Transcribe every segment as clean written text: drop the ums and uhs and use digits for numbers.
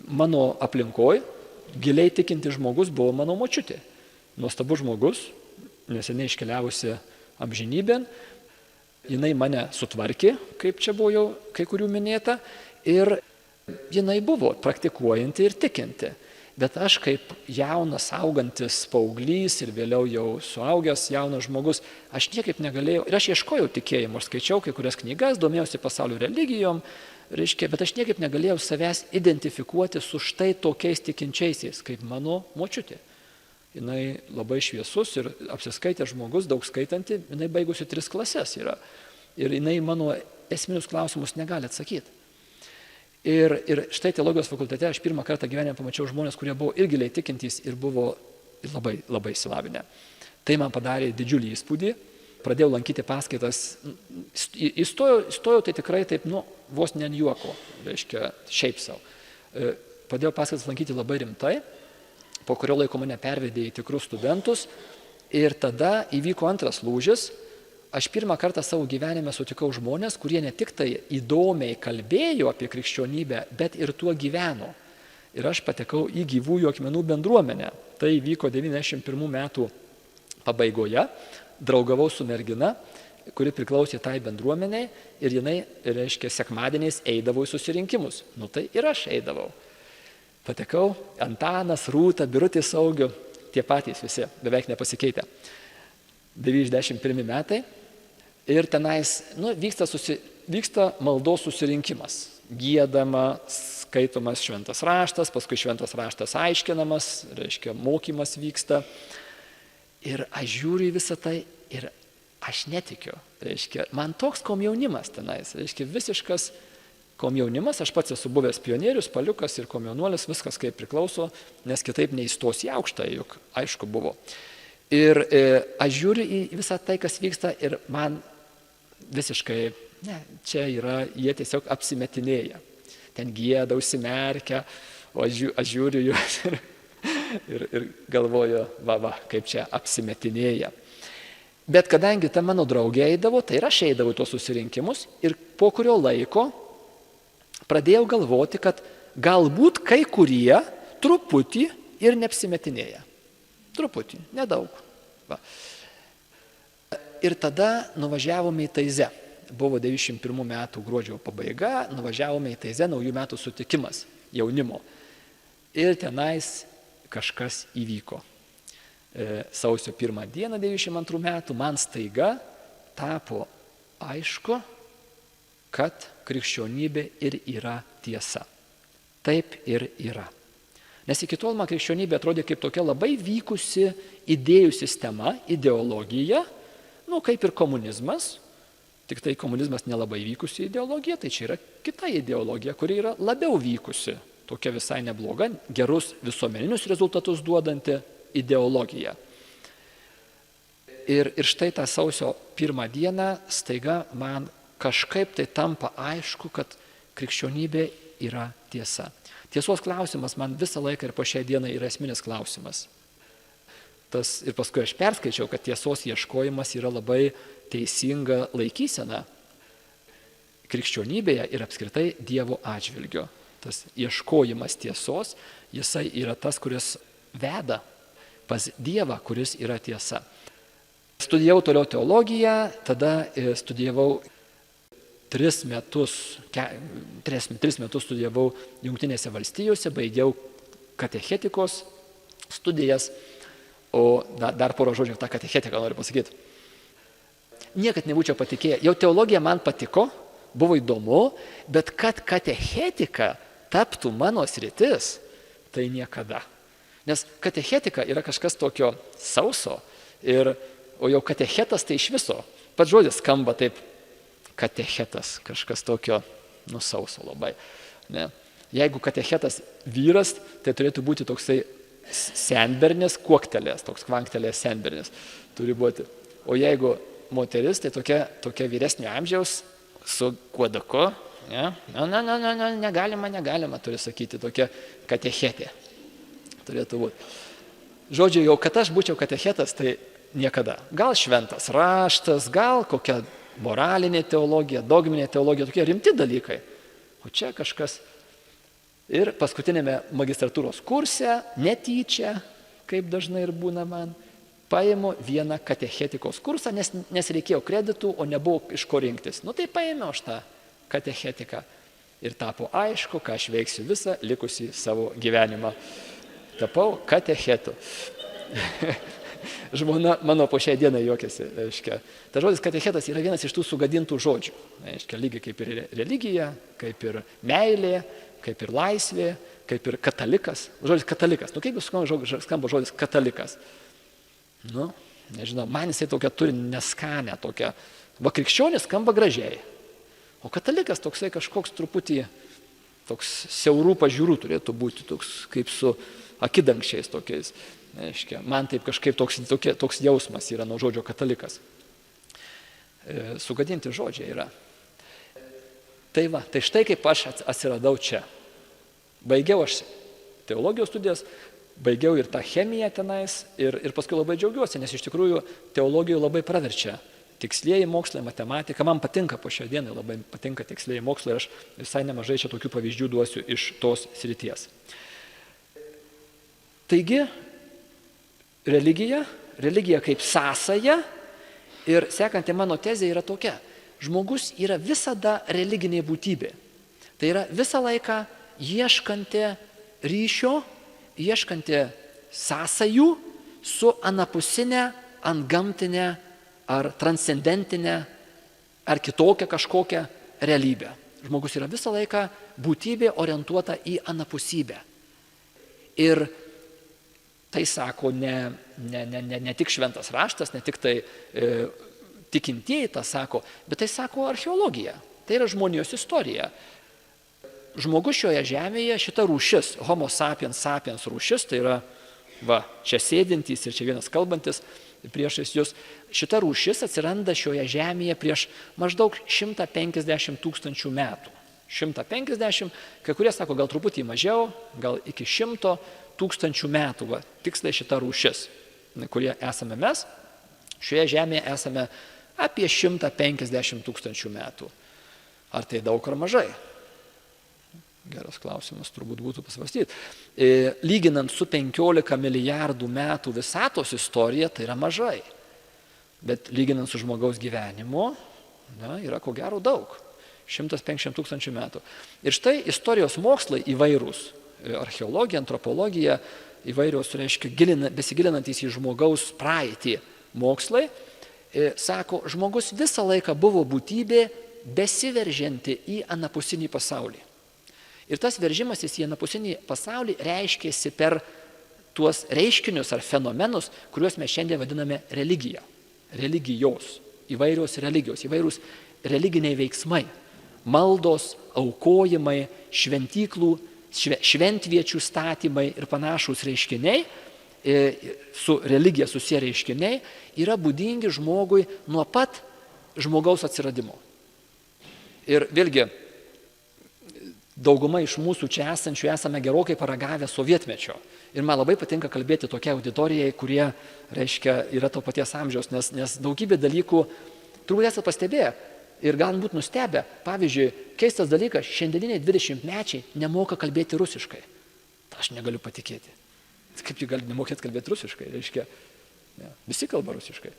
mano aplinkoje giliai tikinti žmogus buvo mano močiutė. Nuostabus žmogus, neseniai iškeliavusi amžinybėn. Jinai mane sutvarkė, kaip čia buvo jau kai kurių minėta, ir jinai buvo praktikuojanti ir tikinti. Bet aš kaip jaunas, augantis paauglys ir vėliau jau suaugęs jaunas žmogus, aš niekaip negalėjau, ir aš ieškojau tikėjimo, aš skaičiau kai kurias knygas, domėjausi pasaulio religijom, bet aš niekaip negalėjau savęs identifikuoti su štai tokiais tikinčiaisiais, kaip mano močiutė. Jinai labai šviesus ir apsiskaitęs žmogus, daug skaitanti, jinai baigusi 3 klases yra. Ir jinai mano esminius klausimus negali atsakyti. Ir štai teologijos fakultete aš pirmą kartą gyvenime pamačiau žmonės, kurie buvo ir giliai tikintys ir buvo labai, labai išsilavinę. Tai man padarė didžiulį įspūdį. Pradėjau lankyti paskaitas. Įstojau tai tikrai taip, vos ne ant juoko, reiškia, šiaip savo. Pradėjau paskaitas lankyti labai rimtai, po kurio laiko mane pervedė į tikrus studentus ir tada įvyko antras lūžis. Aš pirmą kartą savo gyvenime sutikau žmonės, kurie ne tik tai įdomiai kalbėjo apie krikščionybę, bet ir tuo gyveno. Ir aš patekau į gyvųjų akmenų bendruomenę. Tai vyko 91 metų pabaigoje. Draugavau su mergina, kuri priklausė tai bendruomeniai ir jinai, reiškia, sekmadieniais eidavo į susirinkimus. Tai ir aš eidavau. Patekau, Antanas, Rūta, Birutė Saugiu, tie patys visi, beveik nepasikeitę. 91 metai ir tenais vyksta maldos susirinkimas. Giedama, skaitomas šventas raštas, paskui šventas raštas aiškinamas, reiškia, mokymas vyksta. Ir aš žiūriu į visą tai ir aš netikiu. Reiškia, man toks komjaunimas tenais, reiškia, visiškas komjaunimas, aš pats esu buvęs pionierius, paliukas ir komjaunuolis, viskas kaip priklauso, nes kitaip neįstos į aukštą, juk aišku buvo. Ir aš žiūriu į visą tai, kas vyksta ir man visiškai, čia yra, jie tiesiog apsimetinėja. Ten gieda, užsimerkia, o aš žiūriu juos ir galvoju, kaip čia apsimetinėja. Bet kadangi ta mano draugė eidavo, tai ir aš eidavau į tuos susirinkimus ir po kurio laiko pradėjau galvoti, kad galbūt kai kurie truputį ir neapsimetinėja. Truputį, nedaug. Ir tada nuvažiavome į Taizę. Buvo 91 metų gruodžio pabaiga, nuvažiavome į Taizę, naujų metų sutikimas jaunimo. Ir tenais kažkas įvyko. Sausio 1 dieną 92 metų man staiga tapo aišku, kad krikščionybė ir yra tiesa. Taip ir yra. Nes iki tol man krikščionybė atrodė kaip tokia labai vykusi idėjų sistema, ideologija, kaip ir komunizmas, tik tai komunizmas nelabai vykusi ideologija, tai čia yra kita ideologija, kuri yra labiau vykusi, tokia visai nebloga, gerus visuomeninius rezultatus duodanti ideologija. Ir štai tą sausio 1 dieną staiga man kažkaip tai tampa aišku, kad krikščionybė yra tiesa. Tiesos klausimas man visą laiką ir po šią dieną yra esminis klausimas. Ir paskui aš perskaičiau, kad tiesos ieškojimas yra labai teisinga laikysena krikščionybėje ir apskritai Dievo atžvilgiu. Tas ieškojimas tiesos, jisai yra tas, kuris veda pas Dievą, kuris yra tiesa. Studijavau toliau teologiją, tada studijavau 3 metus studijavau Jungtinėse valstijose, baigiau katechetikos studijas, o dar porą žodžių tą katechetiką noriu pasakyti. Niekad nebūčiau patikėję, jau teologija man patiko, buvo įdomu, bet kad katechetika taptų mano sritis, tai niekada. Nes katechetika yra kažkas tokio sauso, o jau katechetas tai iš viso. Pats žodis skamba taip, katechetas, kažkas tokio sauso labai. Ne? Jeigu katechetas vyras, tai turėtų būti toksai senbernis, kuoktelės, toks kvanktelės senbernis turi būti. O jeigu moteris, tai tokia vyresnio amžiaus su kuodaku, negalima, turi sakyti, tokia katechetė turėtų būti. Žodžiu, jau kad aš būčiau katechetas, tai niekada. Gal šventas raštas, gal kokia moralinė teologija, dogminė teologija, tokie rimti dalykai. O čia kažkas. Ir paskutinėme magistratūros kurse, netyčia, kaip dažnai ir būna man, paimu vieną katechetikos kursą, nes reikėjo kreditų, o nebuvo iš ko rinktis. Nu tai paėmiau aš tą katechetiką. Ir tapo aišku, ką aš veiksiu visą likusį savo gyvenimą. Tapau katechetu. Žmona mano po šiai dienai juokiasi. Ta žodis katechetas yra vienas iš tų sugadintų žodžių. Lygiai kaip ir religija, kaip ir meilė, kaip ir laisvė, kaip ir katalikas. Žodis katalikas. Nu kaip skamba žodis katalikas? Nu, nežinau, man jisai tokia turi neskanę tokią. Va krikščionis skamba gražiai. O katalikas toksai kažkoks truputį toks siaurų pažiūrų turėtų būti, toks kaip su akidangščiais tokiais. Man taip kažkaip toks jausmas yra nuo žodžio katalikas. Sugadinti žodžiai yra. Tai va, tai štai kaip aš atsiradau čia. Baigiau aš teologijos studijas, baigiau ir tą chemiją tenais ir paskui labai džiaugiuosi, nes iš tikrųjų teologijoje labai praverčia. Tikslieji mokslai, matematika, man patinka po šią dieną, labai patinka tikslieji mokslai ir aš visai nemažai čia tokių pavyzdžių duosiu iš tos srities. Taigi, religija kaip sąsaja ir sekanti mano tezė yra tokia. Žmogus yra visada religinė būtybė. Tai yra visą laiką ieškanti ryšio, ieškanti sąsajų su anapusinė, antgamtinė ar transcendentinė, ar kitokia kažkokia realybė. Žmogus yra visą laiką būtybė orientuota į anapusybę. Ir tai sako ne tik šventas raštas, ne tik tai tikintieji tą sako, bet tai sako archeologija. Tai yra žmonijos istorija. Žmogus šioje žemėje, šita rūšis, homo sapiens sapiens rūšis, tai yra čia sėdintys ir čia vienas kalbantis priešais jūs, šita rūšis atsiranda šioje žemėje prieš maždaug 150 000 metų. 150, kai kurie sako gal truputį mažiau, gal iki 100 000 metų, tiksliai šita rūšis, kurie esame mes, šioje žemėje esame apie 150 000 metų. Ar tai daug ar mažai? Geras klausimas turbūt būtų pasvarstyti. Lyginant su 15 milijardų metų visatos istorija, tai yra mažai. Bet lyginant su žmogaus gyvenimu, yra ko gero daug. 150 000 metų. Ir štai istorijos mokslai įvairūs, archeologija, antropologija, įvairios, besigilinantys į žmogaus praeitį mokslai, sako, žmogus visą laiką buvo būtybė besiveržianti į anapusinį pasaulį. Ir tas veržimasis į anapusinį pasaulį reiškėsi per tuos reiškinius ar fenomenus, kuriuos mes šiandien vadiname religija. Religijos, įvairios religijos, įvairūs religiniai veiksmai, maldos, aukojimai, šventyklų, šventviečių statymai ir panašūs reiškiniai, su religija susiję reiškiniai, yra būdingi žmogui nuo pat žmogaus atsiradimo. Ir vėlgi, dauguma iš mūsų čia esančių esame gerokai paragavę sovietmečio. Ir man labai patinka kalbėti tokia auditorijai, kurie, yra to paties amžiaus, nes daugybė dalykų, turbūt esate pastebėję ir galbūt nustebę. Pavyzdžiui, keistas dalykas, šiandieniniai 20-mečiai nemoka kalbėti rusiškai. Aš negaliu patikėti. Kaip jie gali nemokėti kalbėti rusiškai? Visi kalba rusiškai.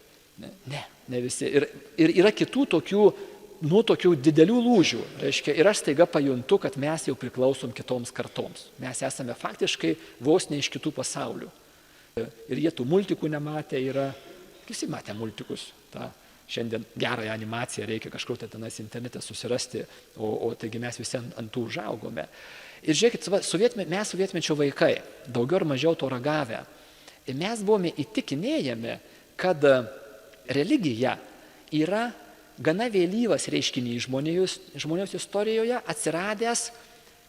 Ne visi. Ir yra kitų tokių didelių lūžių. Ir aš staiga pajuntu, kad mes jau priklausom kitoms kartoms. Mes esame faktiškai vos ne iš kitų pasaulių. Ir jie tų multikų nematė, visi matė multikus. Šiandien gerąją animaciją reikia kažkur tenais internete susirasti, o taigi mes visi ant tų užaugome. Ir žiūrėkit, mes sovietmečio vaikai, daugiau ar mažiau to ragavę. Ir mes buvome įtikinėjami, kad religija yra gana vėlyvas reiškinys žmonijos istorijoje, atsiradęs,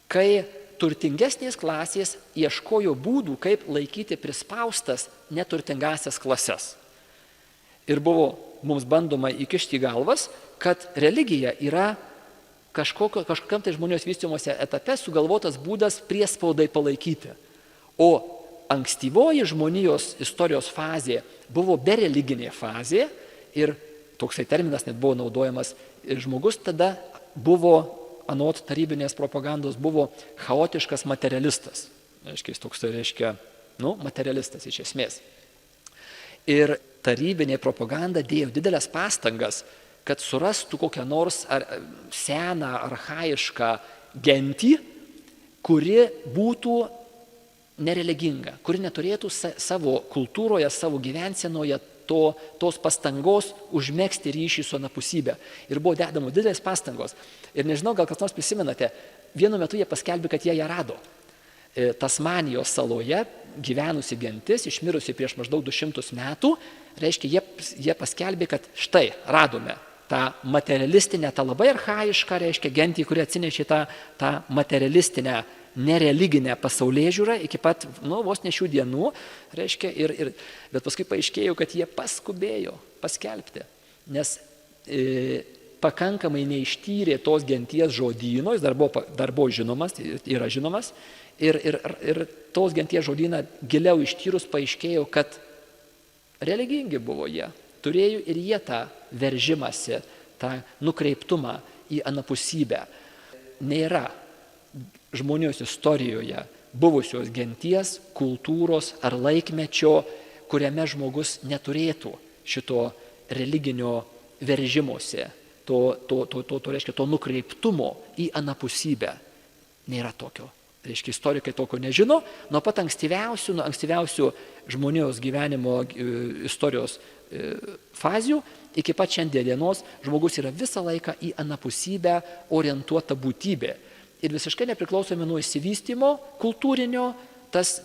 kai turtingesnės klasės ieškojo būdų, kaip laikyti prispaustas neturtingasias klases. Ir buvo mums bandoma įkišti į galvas, kad religija yra kažkokiam tai žmonijos vystymosi etape sugalvotas būdas priespaudai palaikyti. O ankstyvoji žmonijos istorijos fazė buvo bereliginė fazė ir toksai terminas net buvo naudojamas ir žmogus tada buvo anot tarybinės propagandos buvo chaotiškas materialistas. Reiškia, jis toks, reiškia, materialistas iš esmės. Ir tarybinė propaganda dėjo didelės pastangas, kad surastų kokią nors seną, archaišką gentį, kuri būtų nereliginga, kuri neturėtų savo kultūroje, savo gyvensenoje tos pastangos užmegzti ryšį su anapusybė. Ir buvo dedamos didelės pastangos. Ir nežinau, gal kas nors prisimenate, vienu metu jie paskelbė, kad jie ją rado. Tasmanijos saloje gyvenusi gentis, išmirusi prieš maždaug 200 metų, reiškia, jie paskelbė, kad štai, radome tą materialistinę, tą labai archaišką, reiškia, gentį, kuri atsinešė tą materialistinę, nereliginę pasaulėžiūrą iki pat, vos ne šių dienų, reiškia, bet paskui paaiškėjo, kad jie paskubėjo paskelbti, nes pakankamai neištyrė tos genties žodyno, jis dar buvo žinomas, yra žinomas, ir tos genties žodyną giliau ištyrus paaiškėjo, kad religingi buvo jie, turėjo ir jie tą veržimąsi, tą nukreiptumą į anapusybę. Nėra žmonijos istorijoje buvusios genties, kultūros ar laikmečio, kuriame žmogus neturėtų šito religinio veržimosi, reiškia, to nukreiptumo į anapusybę. Nėra tokio. Reiškia, istorikai tokio nežino, nuo pat ankstyviausių žmonijos gyvenimo istorijos fazių iki pat šiandienos žmogus yra visą laiką į anapusybę orientuota būtybė. Ir visiškai nepriklausomi nuo išsivystymo kultūrinio, tas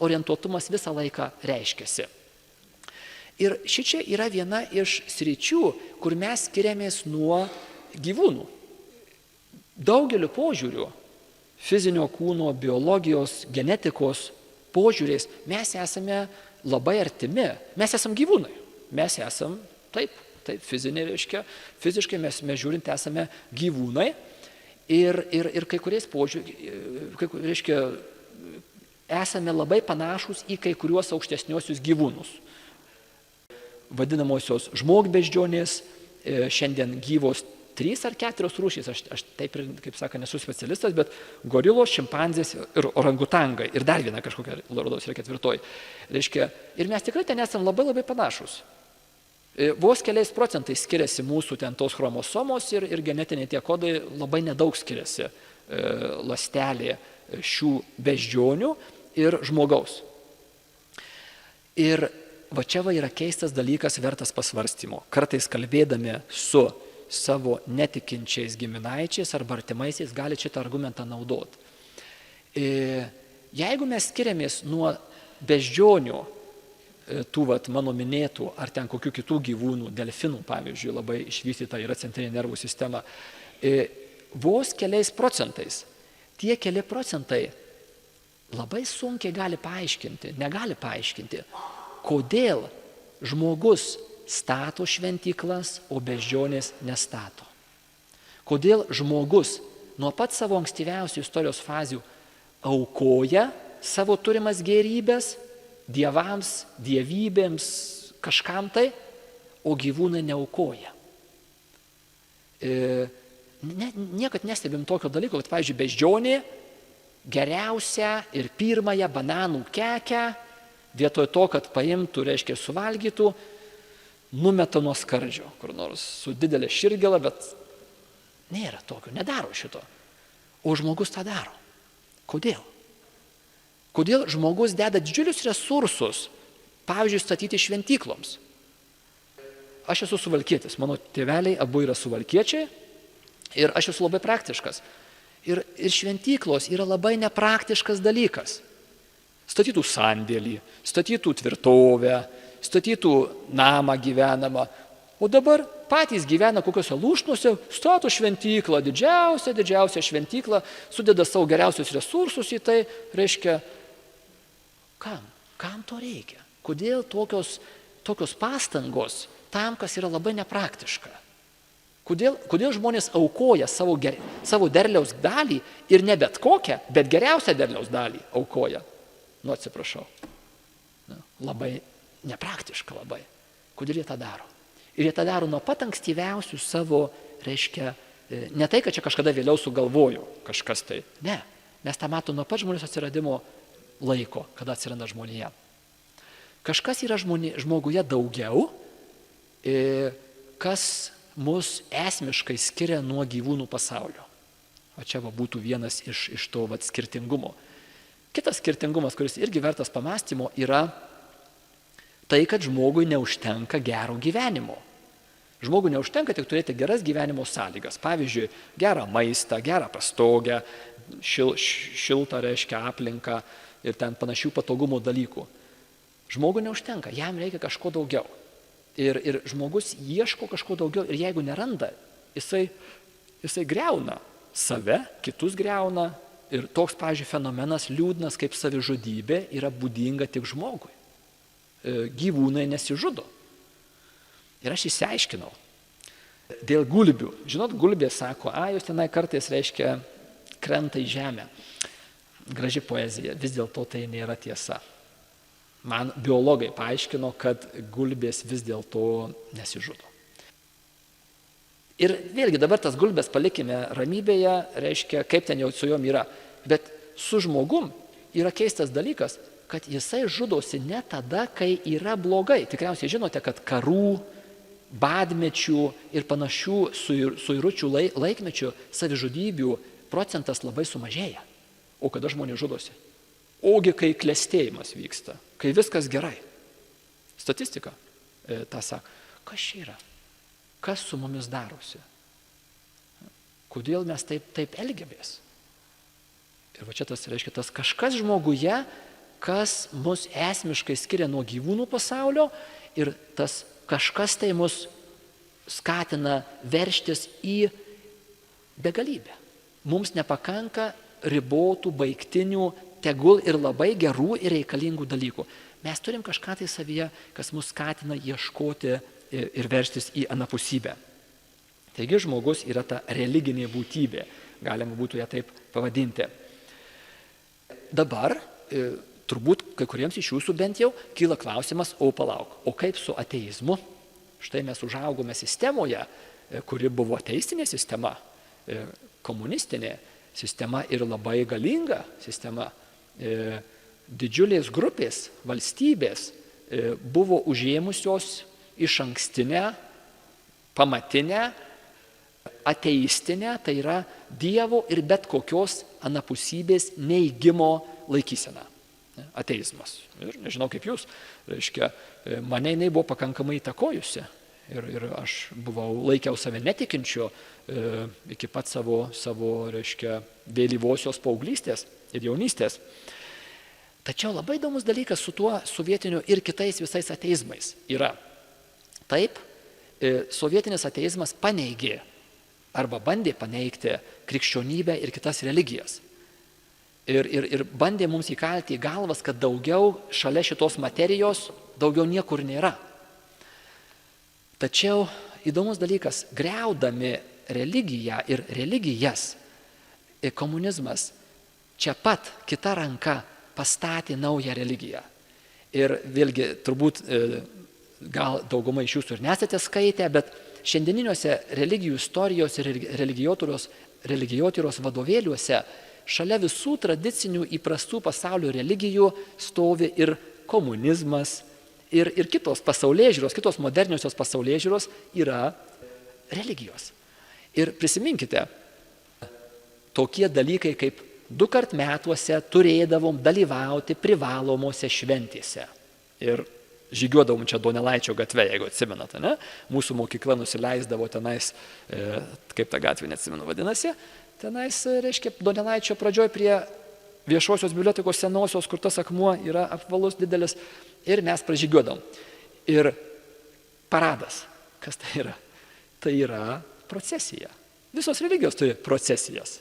orientuotumas visą laiką reiškiasi. Ir šičia yra viena iš sričių, kur mes skiriamės nuo gyvūnų. Daugeliu požiūrių, fizinio kūno, biologijos, genetikos požiūrės, mes esame labai artimi. Mes esame gyvūnai. Mes esame, taip, fiziškai mes žiūrint esame gyvūnai. Ir kai kuriais požiūrės, reiškia, esame labai panašus į kai kuriuos aukštesniuosius gyvūnus. Vadinamosios žmogbeždžionės, šiandien gyvos 3 ar 4 rūšys, aš taip ir, kaip sako, nesu specialistas, bet gorilos, šimpanzės ir orangutangai. Ir dar viena kažkokia, rodos, yra 4. Reiškia, ir mes tikrai ten esame labai labai panašus. Vos keliais procentais skiriasi mūsų ten tos chromosomos ir genetiniai tie kodai labai nedaug skiriasi ląstelė šių beždžionių ir žmogaus. Ir va čia yra keistas dalykas vertas pasvarstymo. Kartais kalbėdami su savo netikinčiais giminaičiais arba artimaisiais gali šitą argumentą naudoti. Jeigu mes skiriamės nuo beždžionių, tų mano minėtų, ar ten kokių kitų gyvūnų, delfinų, pavyzdžiui, labai išvystyta yra centrinė nervų sistema, vos keliais procentais, tie keli procentai labai sunkiai negali paaiškinti, kodėl žmogus stato šventyklas, o beždžionės nestato. Kodėl žmogus nuo pat savo ankstyviausių istorijos fazių aukoja savo turimas gėrybės, dievams, dievybėms, kažkam tai, o gyvūnai neaukoja. Niekad nestebim tokio dalyko, kad, pavyzdžiui, beždžionė geriausią ir pirmąją bananų kekę, vietoj to, kad paimtų, reiškia, suvalgytų, numeta nuo skardžio, kur nors su didelė širgėla, bet nėra tokio, nedaro šito. O žmogus tą daro. Kodėl? Kodėl žmogus deda didžiulius resursus, pavyzdžiui, statyti šventykloms? Aš esu suvalkietis, mano tėveliai abu yra suvalkiečiai ir aš esu labai praktiškas. Ir šventyklos yra labai nepraktiškas dalykas. Statytų sandėlį, statytų tvirtovę, statytų namą gyvenamą, o dabar patys gyvena kokiuose lūšnuose, stato šventyklą, didžiausią šventyklą, sudeda savo geriausius resursus į tai, reiškia, kam to reikia? Kodėl tokios pastangos tam, kas yra labai nepraktiška? Kodėl žmonės aukoja savo derliaus dalį ir ne bet kokią, bet geriausią derliaus dalį aukoja? Atsiprašau. Labai nepraktiška labai. Kodėl jie tą daro? Ir jie tą daro nuo pat ankstyviausių savo, reiškia, Ne tai, kad čia kažkada vėliau sugalvojo kažkas tai. Ne, mes tą matome nuo pat žmonijos atsiradimo laiko, kada atsiranda žmonija. Kažkas yra žmoguje daugiau, kas mus esmiškai skiria nuo gyvūnų pasaulio. O čia būtų vienas iš to skirtingumo. Kitas skirtingumas, kuris irgi vertas pamąstymo, yra tai, kad žmogui neužtenka gero gyvenimo. Žmogui neužtenka tik turėti geras gyvenimo sąlygas. Pavyzdžiui, gerą maistą, gerą pastogę, šiltą reiškia aplinką ir ten panašių patogumo dalykų. Žmogui neužtenka, jam reikia kažko daugiau. Ir žmogus ieško kažko daugiau ir jeigu neranda, jisai griauna save, kitus griauna. Ir toks, pavyzdžiui, fenomenas liūdnas kaip savižudybė yra būdinga tik žmogui. Gyvūnai nesižudo. Ir aš išsiaiškinau. Dėl gulbių. Žinot, gulbė sako, jos tenai kartais reiškia krenta į žemę. Graži poezija. Vis dėlto tai nėra tiesa. Man biologai paaiškino, kad gulbės vis dėlto nesižudo. Ir vėlgi dabar tas gulbės palikime ramybėje, reiškia, kaip ten jau su juom yra. Bet su žmogum yra keistas dalykas, kad jisai žudosi ne tada, kai yra blogai. Tikriausiai žinote, kad karų, badmečių ir panašių suiručių laikmečių savižudybių procentas labai sumažėja. O kada žmonės žudosi? Ogi kai klestėjimas vyksta, kai viskas gerai. Statistika tą sako. Kas čia yra? Kas su mumis darosi? Kodėl mes taip elgiamės? Ir va čia tas reiškia tas kažkas žmoguje, kas mus esmiškai skiria nuo gyvūnų pasaulio ir tas kažkas tai mus skatina veržtis į begalybę. Mums nepakanka ribotų, baigtinių, tegul ir labai gerų ir reikalingų dalykų. Mes turim kažką tai savyje, kas mus skatina ieškoti ir veržtis į anapusybę. Taigi žmogus yra ta religinė būtybė, galima būtų ją taip pavadinti. Dabar, turbūt kai kuriems iš jūsų bent jau, kyla klausimas, o palauk, o kaip su ateizmu? Štai mes užaugome sistemoje, kuri buvo ateistinė sistema, komunistinė sistema ir labai galinga sistema. Didžiulės grupės, valstybės buvo užėmusios iš ankstinę, pamatinę, ateistinę, tai yra Dievo ir bet kokios anapusybės neigimo laikysena. Ateizmas. Ir nežinau kaip jūs, reiškia, mane jinai buvo pakankamai įtakojusi. Ir aš laikiau save netikinčiu iki pat savo reiškia, vėlyvosios paauglystės ir jaunystės. Tačiau labai įdomus dalykas su tuo sovietiniu ir kitais visais ateizmais yra. Taip, sovietinis ateizmas paneigė arba bandė paneigti krikščionybę ir kitas religijas. Ir bandė mums įkalti į galvas, kad daugiau šalia šitos materijos daugiau niekur nėra. Tačiau įdomus dalykas, griaudami religiją ir religijas, komunizmas čia pat kita ranka pastatė naują religiją. Ir vėlgi turbūt gal dauguma iš jūsų ir nesate skaitę, bet šiandieniniuose religijų istorijos ir religijotyros vadovėliuose šalia visų tradicinių įprastų pasaulio religijų stovi ir komunizmas, ir kitos pasaulėžiūros, kitos moderniosios pasaulėžiūros yra religijos. Ir prisiminkite, tokie dalykai kaip 2 kart metuose turėdavom dalyvauti privalomose šventėse. Ir žygiuodavom čia Donelaičio gatve, jeigu atsimenate, ne? Mūsų mokykla nusileisdavo tenais, kaip ta gatvė neatsimenu vadinasi, tenais, reiškia, Donelaičio pradžioj prie viešosios bibliotekos senosios, kur tas akmuo yra apvalus didelis, ir mes pražygiuodavom. Ir paradas, kas tai yra? Tai yra procesija. Visos religijos turi procesijas.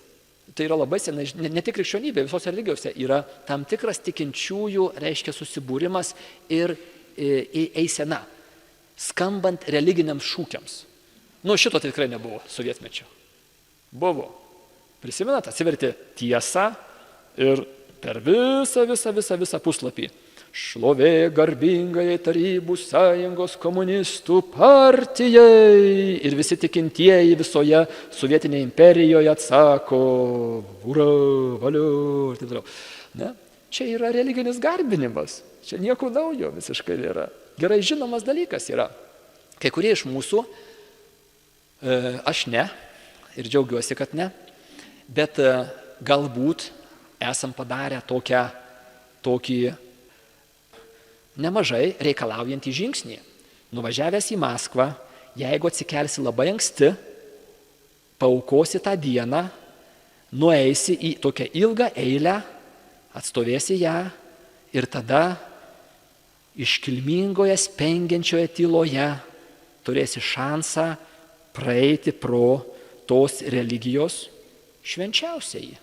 Tai yra labai senai, ne tik krikščionybė, visos religijose yra tam tikras tikinčiųjų, reiškia, susibūrimas ir eisena, skambant religiniams šūkiams. Šito tikrai nebuvo sovietmečio. Buvo. Prisimenat, atsiverti tiesą ir per visą puslapį šlovė garbingai Tarybų sąjungos komunistų partijai. Ir visi tikintieji visoje sovietinėje imperijoje atsako, ura, valio ir taip toliau. Ne? Čia yra religinis garbinimas, čia nieko naujo visiškai nėra. Gerai žinomas dalykas yra. Kai kurie iš mūsų, aš ne, ir džiaugiuosi, kad ne, bet galbūt esam padarę tokį nemažai reikalaujantį žingsnį. Nuvažiavęs į Maskvą, jeigu atsikelsi labai anksti, paaukosi tą dieną, nueisi į tokią ilgą eilę, atstovėsi ją ir tada iškilmingoje spengiančioje tyloje turėsi šansą praeiti pro tos religijos švenčiausiai.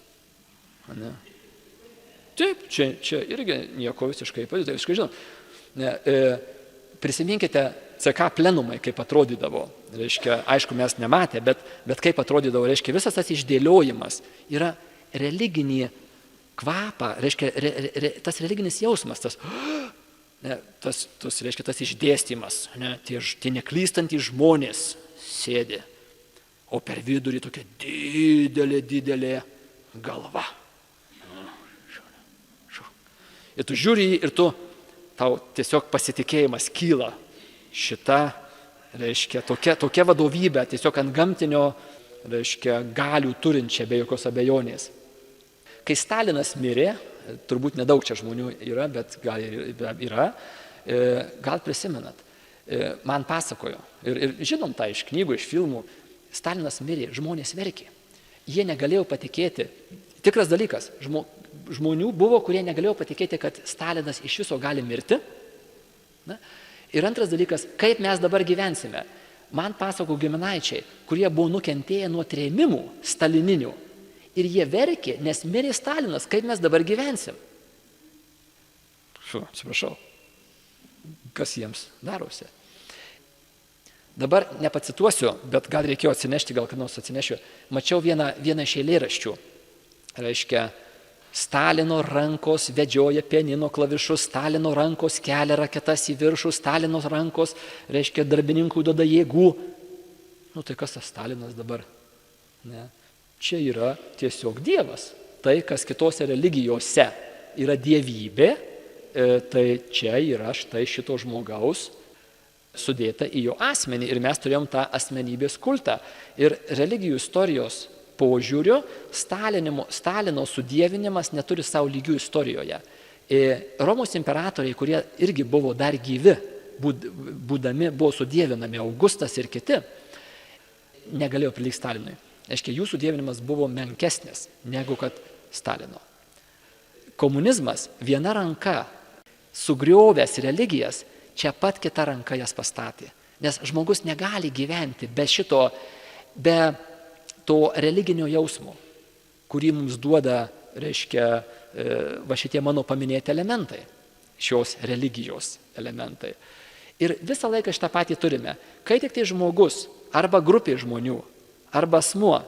Ne? Taip, čia irgi nieko visiškai žinom. Prisiminkite CK plenumai, kaip atrodydavo. Reiškia, aišku, mes nematė, bet kaip atrodydavo, reiškia, visas tas išdėliojimas yra religinį kvapą, reiškia, tas religinis jausmas, reiškia, tas išdėstymas, ne, tie neklystantys žmonės sėdi, o per vidurį tokia didelė galva. Ir tu žiūri ir tau tiesiog pasitikėjimas kyla šita, reiškia, tokia vadovybė, tiesiog ant gamtinio, reiškia, galių turinčia be jokios abejonės. Kai Stalinas mirė, turbūt nedaug čia žmonių yra, bet gal yra, gal prisimenat, man pasakojo, ir žinom tą iš knygų, iš filmų, Stalinas mirė, žmonės verkė. Jie negalėjo patikėti, tikras dalykas, žmonių buvo, kurie negalėjo patikėti, kad Stalinas iš viso gali mirti. Na? Ir antras dalykas, kaip mes dabar gyvensime. Man pasako giminaičiai, kurie buvo nukentėję nuo trėmimų stalininių. Ir jie verkė, nes mirė Stalinas, kaip mes dabar gyvensim. Atsiprašau, kas jiems darosi. Dabar nepacituosiu, bet gal reikėjo atsinešti, gal kad nors atsinešiu. Mačiau vieną iš eilėraščių. Reiškia, Stalino rankos vedžioja pianino klavišus, Stalino rankos kelia raketas į viršų, Stalino rankos, reiškia, darbininkų duoda jėgų. Tai kas tas Stalinas dabar? Ne. Čia yra tiesiog Dievas. Tai, kas kitose religijose yra dievybė, tai čia yra štai šito žmogaus sudėta į jo asmenį. Ir mes turėjom tą asmenybės kultą. Ir religijų istorijos požiūriu Stalino sudievinimas neturi savo lygių istorijoje. Romos imperatoriai, kurie irgi buvo dar gyvi, buvo sudievinami, Augustas ir kiti, negalėjo prilygti Stalinui. Aiškiai, jų sudievinimas buvo menkesnis negu kad Stalino. Komunizmas viena ranka sugriovęs religijas, čia pat kita ranka jas pastatė. Nes žmogus negali gyventi be to religinio jausmo, kurį mums duoda, reiškia, va šitie mano paminėti elementai, šios religijos elementai. Ir visą laiką šitą patį turime. Kai tik tai žmogus arba grupė žmonių, arba asmuo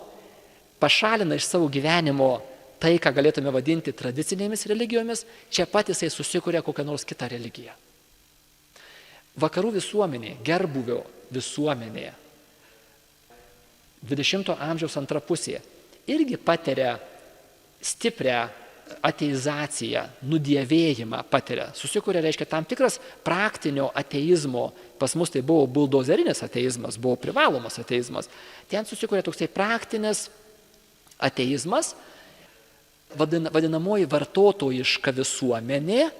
pašalina iš savo gyvenimo tai, ką galėtume vadinti tradicinėmis religijomis, čia pat jisai susikuria kokią nors kitą religiją. Vakarų visuomenė, gerbūvio visuomenė, 20 amžiaus antra pusė irgi patiria stiprią ateizaciją, nudievėjimą patiria. Susikuria, reiškia, tam tikras praktinio ateizmo, pas mus tai buvo buldozerinis ateizmas, buvo privalomas ateizmas. Ten susikuria toksai praktinis ateizmas, vadinamoji vartotojiška visuomenė,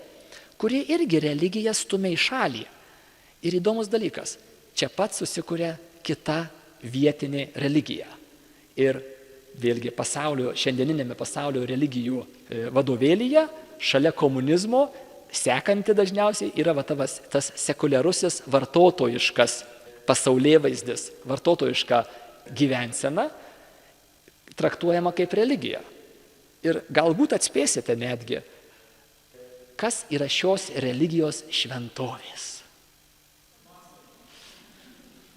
kuri irgi religiją stumia į šalį. Ir įdomus dalykas, čia pat susikuria kita vietinė religija. Ir vėlgi šiandieninėme pasaulio religijų vadovėlyje, šalia komunizmo, sekanti dažniausiai yra tas sekuliarusis vartotojiškas pasaulėvaizdis, vartotojiška gyvensena, traktuojama kaip religija. Ir galbūt atspėsite netgi, kas yra šios religijos šventovės.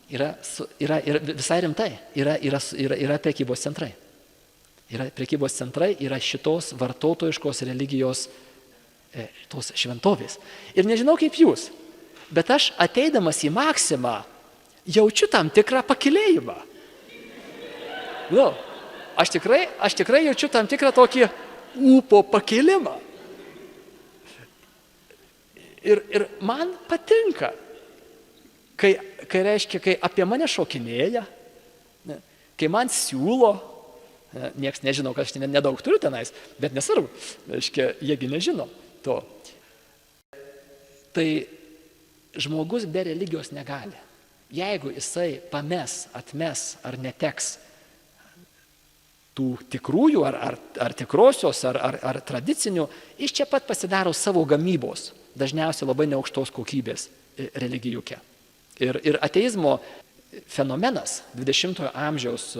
Yra visai rimtai, yra prekybos centrai. Prekybos centrai yra šitos vartotojiškos religijos tos šventovės. Ir nežinau kaip jūs, bet aš ateidamas į Maksimą jaučiu tam tikrą pakilėjimą. Nu, aš tikrai jaučiu tam tikrą tokį ūpo pakilimą. Ir man patinka, kai apie mane šokinėja, kai man siūlo, nieks nežino, kad aš nedaug turiu tenais, bet nesvarbu, jiegi nežino to. Tai žmogus be religijos negali. Jeigu jisai atmes ar neteks tų tikrųjų, ar tikrosios, ar tradicinių, jis čia pat pasidaro savo gamybos, dažniausiai labai neaukštos kokybės religijuke. Ir ateizmo fenomenas 20-ojo amžiaus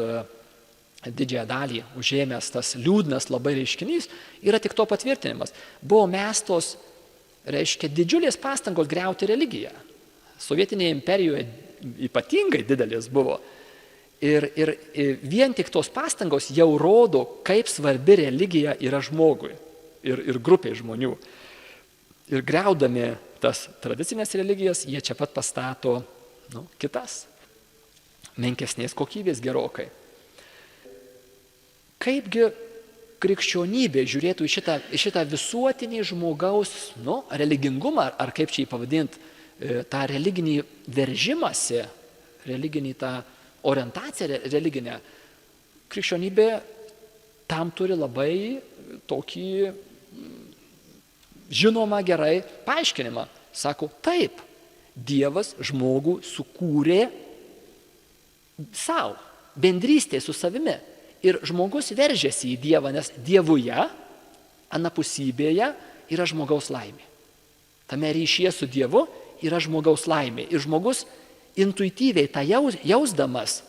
didžiąją dalį užėmęs tas liūdnas labai reiškinys yra tik to patvirtinimas. Buvo mestos, didžiulės pastangos griauti religiją. Sovietinėje imperijoje ypatingai didelis buvo. Ir vien tik tos pastangos jau rodo, kaip svarbi religija yra žmogui ir grupiai žmonių. Ir griaudami tas tradicinės religijas, jie čia pat pastato kitas, menkesnės kokybės gerokai. Kaipgi krikščionybė žiūrėtų į šitą visuotinį žmogaus religingumą, ar kaip čia jį pavadinti, tą religinį veržimąsi, religinį tą orientaciją religinę. Krikščionybė tam turi labai tokį žinomą gerai paaiškinimą. Sako, taip, Dievas žmogų sukūrė savo, bendrystė su savimi. Ir žmogus veržiasi į Dievą, nes Dievuje, anapusybėje, yra žmogaus laimė. Tame ryšyje su Dievu yra žmogaus laimė. Ir žmogus intuityviai tą jausdamas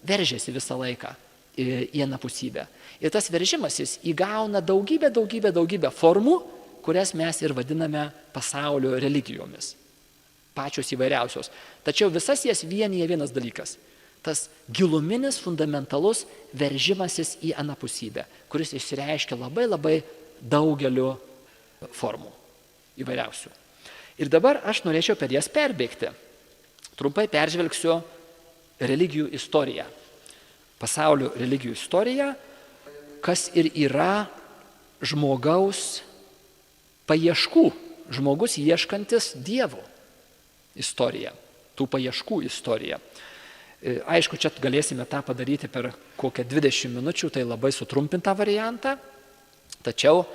veržiasi visą laiką į anapusybę. Ir tas veržimasis įgauna daugybę formų, kurias mes ir vadiname pasaulio religijomis. Pačios įvairiausios. Tačiau visas jas vienyje vienas dalykas. Tas giluminis, fundamentalus veržimasis į anapusybę, kuris išsireiškia labai daugeliu formų įvairiausių. Ir dabar aš norėčiau per jas perbėgti. Trumpai peržvelgsiu religijų istoriją. Pasaulio religijų istoriją, kas ir yra žmogaus paieškų, žmogus ieškantis Dievo istorija, tų paieškų istorija. Aišku, čia galėsime tą padaryti per kokią 20 minučių, tai labai sutrumpintą variantą, tačiau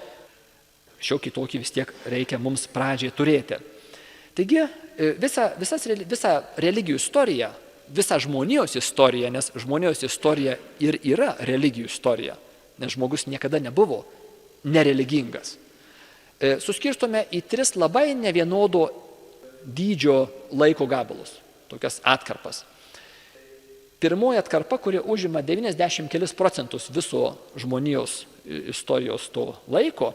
šiokį tokį vis tiek reikia mums pradžiai turėti. Taigi, visa religijų istorija, visa žmonijos istorija, nes žmonijos istorija ir yra religijų istorija, nes žmogus niekada nebuvo nereligingas. Suskirstome į 3 labai nevienodo dydžio laiko gabalus, tokias atkarpas. Pirmoji atkarpa, kuri užima 90% viso žmonijos istorijos to laiko,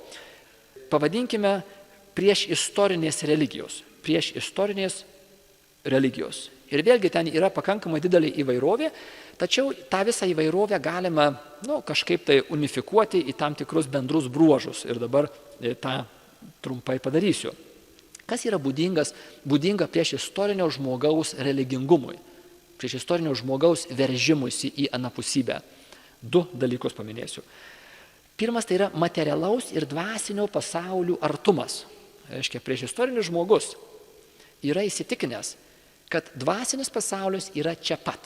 pavadinkime prieš istorinės religijos. Ir vėlgi ten yra pakankamai didelė įvairovė, tačiau tą visą įvairovę galima kažkaip tai unifikuoti į tam tikrus bendrus bruožus. Ir dabar tą trumpai padarysiu. Kas yra būdinga prieš istorinio žmogaus religingumui, prieš istorinio žmogaus veržimusi į anapusybę? 2 dalykus paminėsiu. Pirmas tai yra materialaus ir dvasinio pasaulių artumas. Prieš istorinis žmogus yra įsitikinęs, kad dvasinis pasaulis yra čia pat.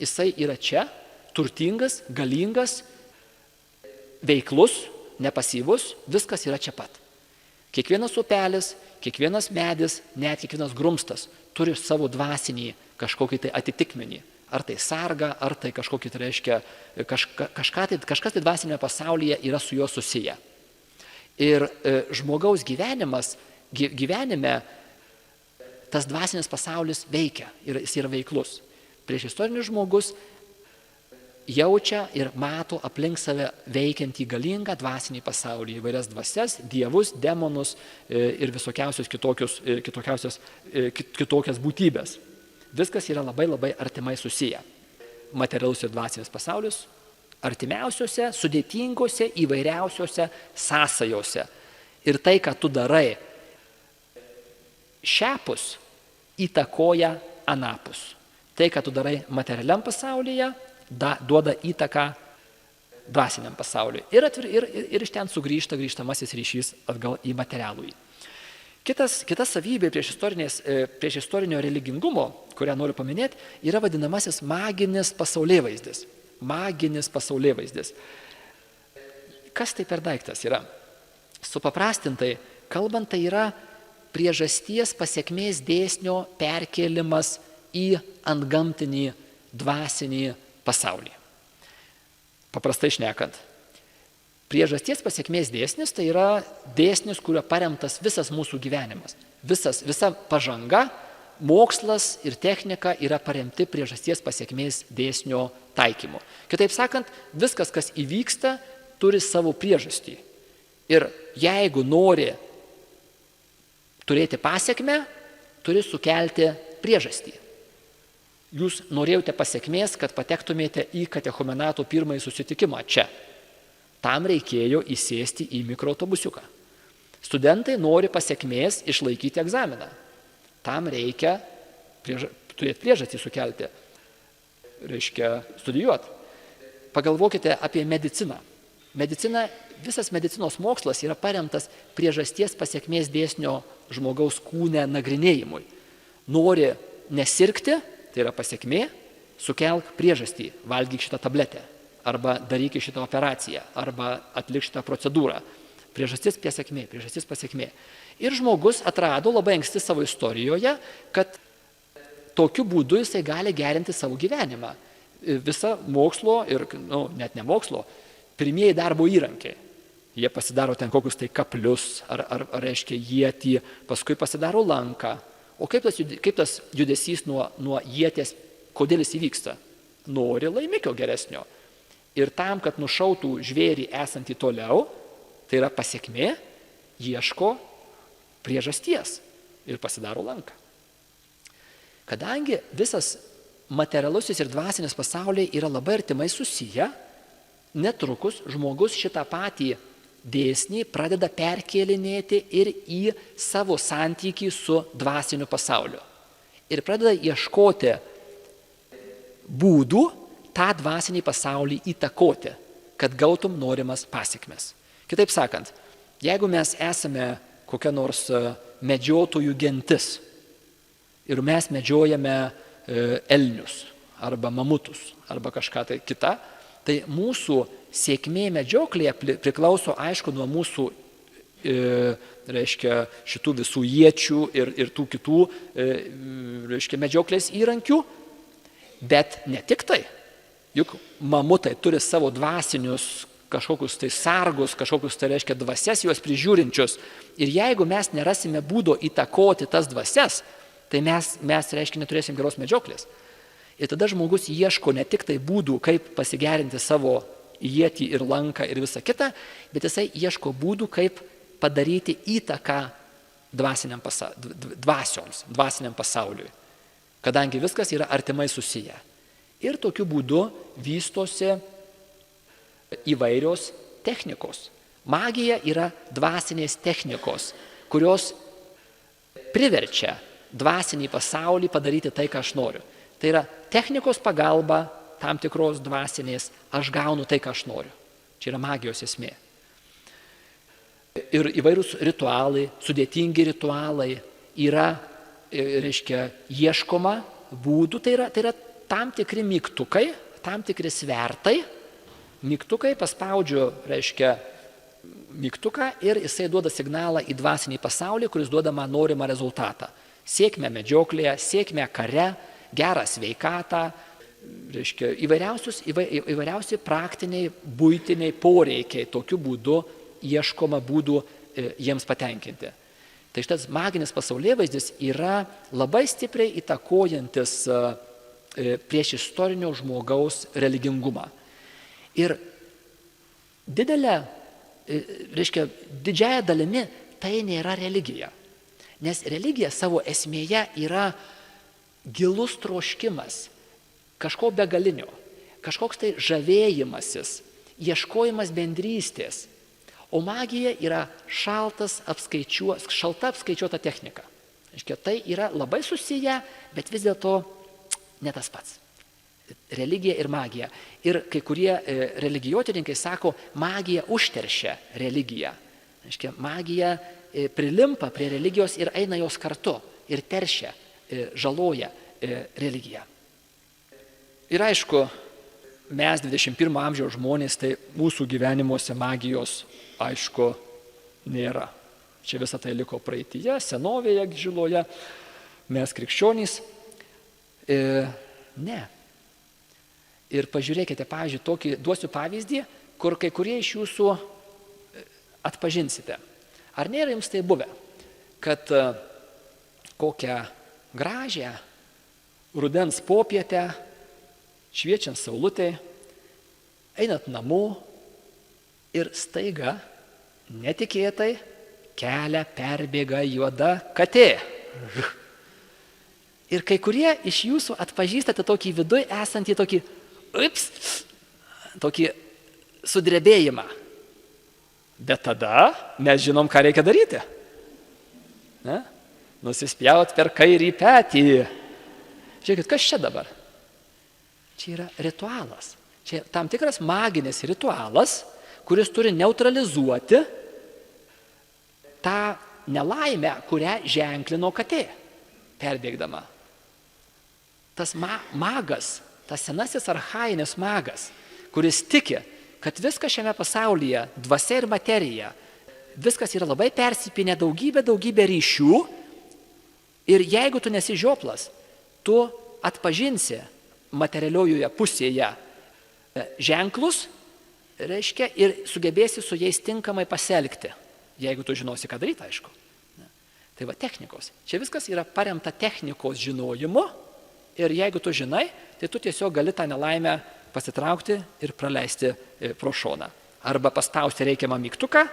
Jisai yra čia, turtingas, galingas, veiklus, nepasyvus, viskas yra čia pat. Kiekvienas upelis, kiekvienas medis, net kiekvienas grumstas turi savo dvasinį kažkokį tai atitikmenį. Ar tai sargą, ar tai kažkokį tai reiškia, kažkas tai dvasinėme pasaulyje yra su juo susiję. Ir žmogaus gyvenime tas dvasinis pasaulis veikia ir jis yra veiklus. Prieš istorinis žmogus jaučia ir mato aplink save veikiantį galingą dvasinį pasaulį, įvairias dvasias, dievus, demonus ir visokiausias kitokias būtybės. Viskas yra labai artimai susiję. Materialus ir dvasinis pasaulis artimiausiose, sudėtingose, įvairiausiose sąsajose. Ir tai, ką tu darai, šiapus įtakoja anapus. Tai, ką tu darai materialiam pasaulyje, duoda įtaką dvasiniam pasauliui. Ir iš ten sugrįžta grįžtamasis ryšys atgal į materialųjį. Kita savybė prieš istorinio religingumo, kurią noriu paminėti, yra vadinamasis maginis pasaulėvaizdis. Maginis pasaulėvaizdis. Kas tai per daiktas yra? Supaprastintai kalbant, tai yra priežasties pasekmės dėsnio perkėlimas į antgamtinį dvasinį pasaulį. Paprastai šnekant, priežasties pasekmės dėsnis tai yra dėsnis, kurio paremtas visas mūsų gyvenimas. Visa pažanga, mokslas ir technika yra paremti priežasties pasekmės dėsnio taikymu. Kitaip sakant, viskas, kas įvyksta, turi savo priežastį. Ir jeigu nori turėti pasekmę, turi sukelti priežastį. Jūs norėjote pasekmės, kad patektumėte į katechumenato pirmąjį susitikimą čia. Tam reikėjo įsėsti į mikroautobusiuką. Studentai nori pasekmės išlaikyti egzaminą. Tam reikia turėti priežastį sukelti, reiškia studijuoti. Pagalvokite apie mediciną. Visas medicinos mokslas yra paremtas priežasties pasekmės dėsnio žmogaus kūne nagrinėjimui. Nori nesirgti, tai yra pasekmė, sukelk priežastį, valgyk šitą tabletę, arba daryk šitą operaciją, arba atlik šitą procedūrą. Priežastis pasekmė. Ir žmogus atrado labai anksti savo istorijoje, kad tokiu būdu jisai gali gerinti savo gyvenimą. Visa mokslo ir, net ne mokslo, pirmieji darbo įrankiai. Jie pasidaro ten kokius tai kaplius, ar reiškia ietį, paskui pasidaro lanką. O kaip tas judesys nuo ieties, kodėl jis įvyksta? Nori laimikio geresnio. Ir tam, kad nušautų žvėrį esantį toliau, tai yra pasekmė, ieško priežasties ir pasidaro lanką. Kadangi visas materialusis ir dvasinis pasauliai yra labai artimai susiję, netrukus žmogus šitą patį dėsnį pradeda perkėlinėti ir į savo santykį su dvasiniu pasauliu. Ir pradeda ieškoti būdų tą dvasinį pasaulį įtakoti, kad gautum norimas pasekmes. Kitaip sakant, jeigu mes esame kokia nors medžiotojų gentis ir mes medžiojame elnius arba mamutus arba kažką tai kitą, tai mūsų sėkmė medžioklėje priklauso aišku nuo mūsų reiškia, šitų visų iečių ir tų kitų reiškia, medžioklės įrankių, bet ne tik tai. Juk mamutai turi savo dvasinius kažkokius tai sargus, kažkokius tai reiškia dvasias juos prižiūrinčius. Ir jeigu mes nerasime būdo įtakoti tas dvasias, tai mes reiškia, neturėsim geros medžioklės. Ir tada žmogus ieško ne tik tai būdų, kaip pasigerinti savo ietį ir lanką ir visą kitą, bet jisai ieško būdų, kaip padaryti įtaką dvasiniam pasauliui, kadangi viskas yra artimai susiję. Ir tokiu būdu vystosi įvairios technikos. Magija yra dvasinės technikos, kurios priverčia dvasinį pasaulį padaryti tai, ką aš noriu. Tai yra technikos pagalba tam tikros dvasinės, aš gaunu tai, ką aš noriu. Čia yra magijos esmė. Ir įvairūs ritualai, sudėtingi ritualai yra, reiškia, ieškoma būdų, tai yra tam tikri mygtukai, tam tikri svertai. Mygtukai paspaudžiu, reiškia, mygtuką ir jisai duoda signalą į dvasinį pasaulį, kuris duoda man norimą rezultatą. Sėkmę medžioklėje, sėkmę kare, gerą sveikatą, reiškia, įvairiausi praktiniai, buitiniai poreikiai. Tokiu būdu ieškoma būdų jiems patenkinti. Tai šitas maginis pasaulėvaizdis yra labai stipriai įtakojantis prieš istorinio žmogaus religingumą. Ir didžiaja dalimi tai nėra religija. Nes religija savo esmėje yra gilus troškimas, kažko begalinio, kažkoks tai žavėjimasis, ieškojimas bendrystės. O magija yra šalta apskaičiuota technika. Reiškia, tai yra labai susiję, bet vis dėlto ne tas pats. Religija ir magija. Ir kai kurie religijotininkai sako, magija užteršia religiją. Reiškia, magija prilimpa prie religijos ir eina jos kartu ir teršia, žaloja religiją. Ir aišku, mes 21 amžiaus žmonės, tai mūsų gyvenimuose magijos, aišku, nėra. Čia visą tai liko praeityje, senovėje, žiloje, mes krikščionys. Ne. Ir pažiūrėkite, pavyzdžiui, duosiu pavyzdį, kur kai kurie iš jūsų atpažinsite. Ar nėra jums tai buvę, kad kokią gražią rudens popietę, šviečiant saulutei, einat namo ir staiga, netikėtai, kelią perbėga juoda katė. Ir kai kurie iš jūsų atpažįstate tokį viduj esantį tokį sudrebėjimą. Bet tada mes žinom, ką reikia daryti. Ne? Nusispjaut per kairį petį. Žiūrėkit, kas čia dabar? Čia yra ritualas. Čia tam tikras maginis ritualas, kuris turi neutralizuoti tą nelaimę, kurią ženklino katė, perbėgdama. Tas magas, tas senasis archainis magas, kuris tiki, kad viskas šiame pasaulyje, dvasia ir materija, viskas yra labai persipinę, daugybė ryšių, ir jeigu tu nesi žioplas, tu atpažinsi materialiojoje pusėje ženklus, reiškia, ir sugebėsi su jais tinkamai pasielgti, jeigu tu žinosi, ką daryti, aišku. Tai va, technikos. Čia viskas yra paremta technikos žinojimu, ir jeigu tu žinai, tai tu tiesiog gali tą nelaimę pasitraukti ir praleisti pro šoną. Arba paspausti reikiamą mygtuką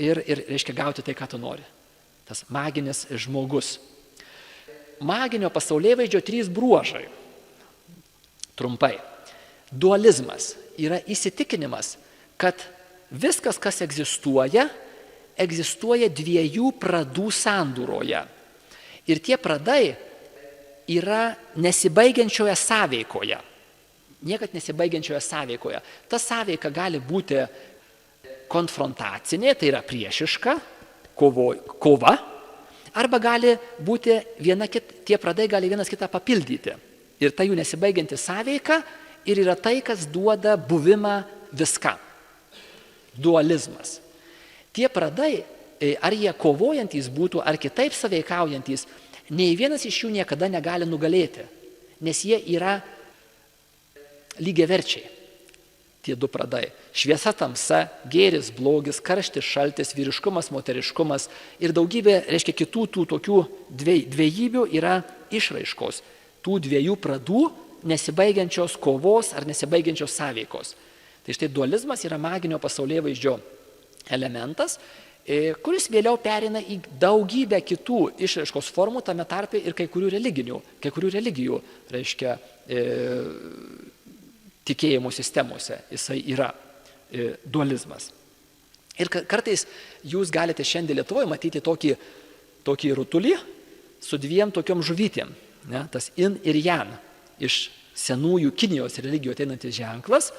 ir reiškia, gauti tai, ką tu nori. Tas maginis žmogus. Maginio pasaulėvaizdžio 3 bruožai. Trumpai. Dualizmas yra įsitikinimas, kad viskas, kas egzistuoja 2 pradų sandūroje. Ir tie pradai yra nesibaigiančioje sąveikoje. Niekad nesibaigiančioje sąveikoje. Ta sąveika gali būti konfrontacinė, tai yra priešiška, kova, arba gali būti tie pradai gali vienas kitą papildyti. Ir ta jų nesibaigianti sąveika ir yra tai, kas duoda buvimą viskam. Dualizmas. Tie pradai, ar jie kovojantys būtų, ar kitaip sąveikaujantys, nei vienas iš jų niekada negali nugalėti, nes jie yra lygiaverčiai. Tie 2 pradai. Šviesa, tamsa, gėris, blogis, karštis, šaltis, vyriškumas, moteriškumas ir daugybė, reiškia, kitų tų tokių dvejybių yra išraiškos. Tų 2 pradų nesibaigiančios kovos ar nesibaigiančios sąveikos. Tai štai dualizmas yra maginio pasaulėvaizdžio elementas, kuris vėliau pereina į daugybę kitų išraiškos formų, tame tarpe ir kai kurių religijų, reiškia, tikėjimų sistemose jisai yra dualizmas. Ir kartais jūs galite šiandien Lietuvoje matyti tokį rutulį su 2 tokiom žuvytėm, ne? Tas yin ir yang, iš senųjų Kinijos religijų ateinantis ženklas,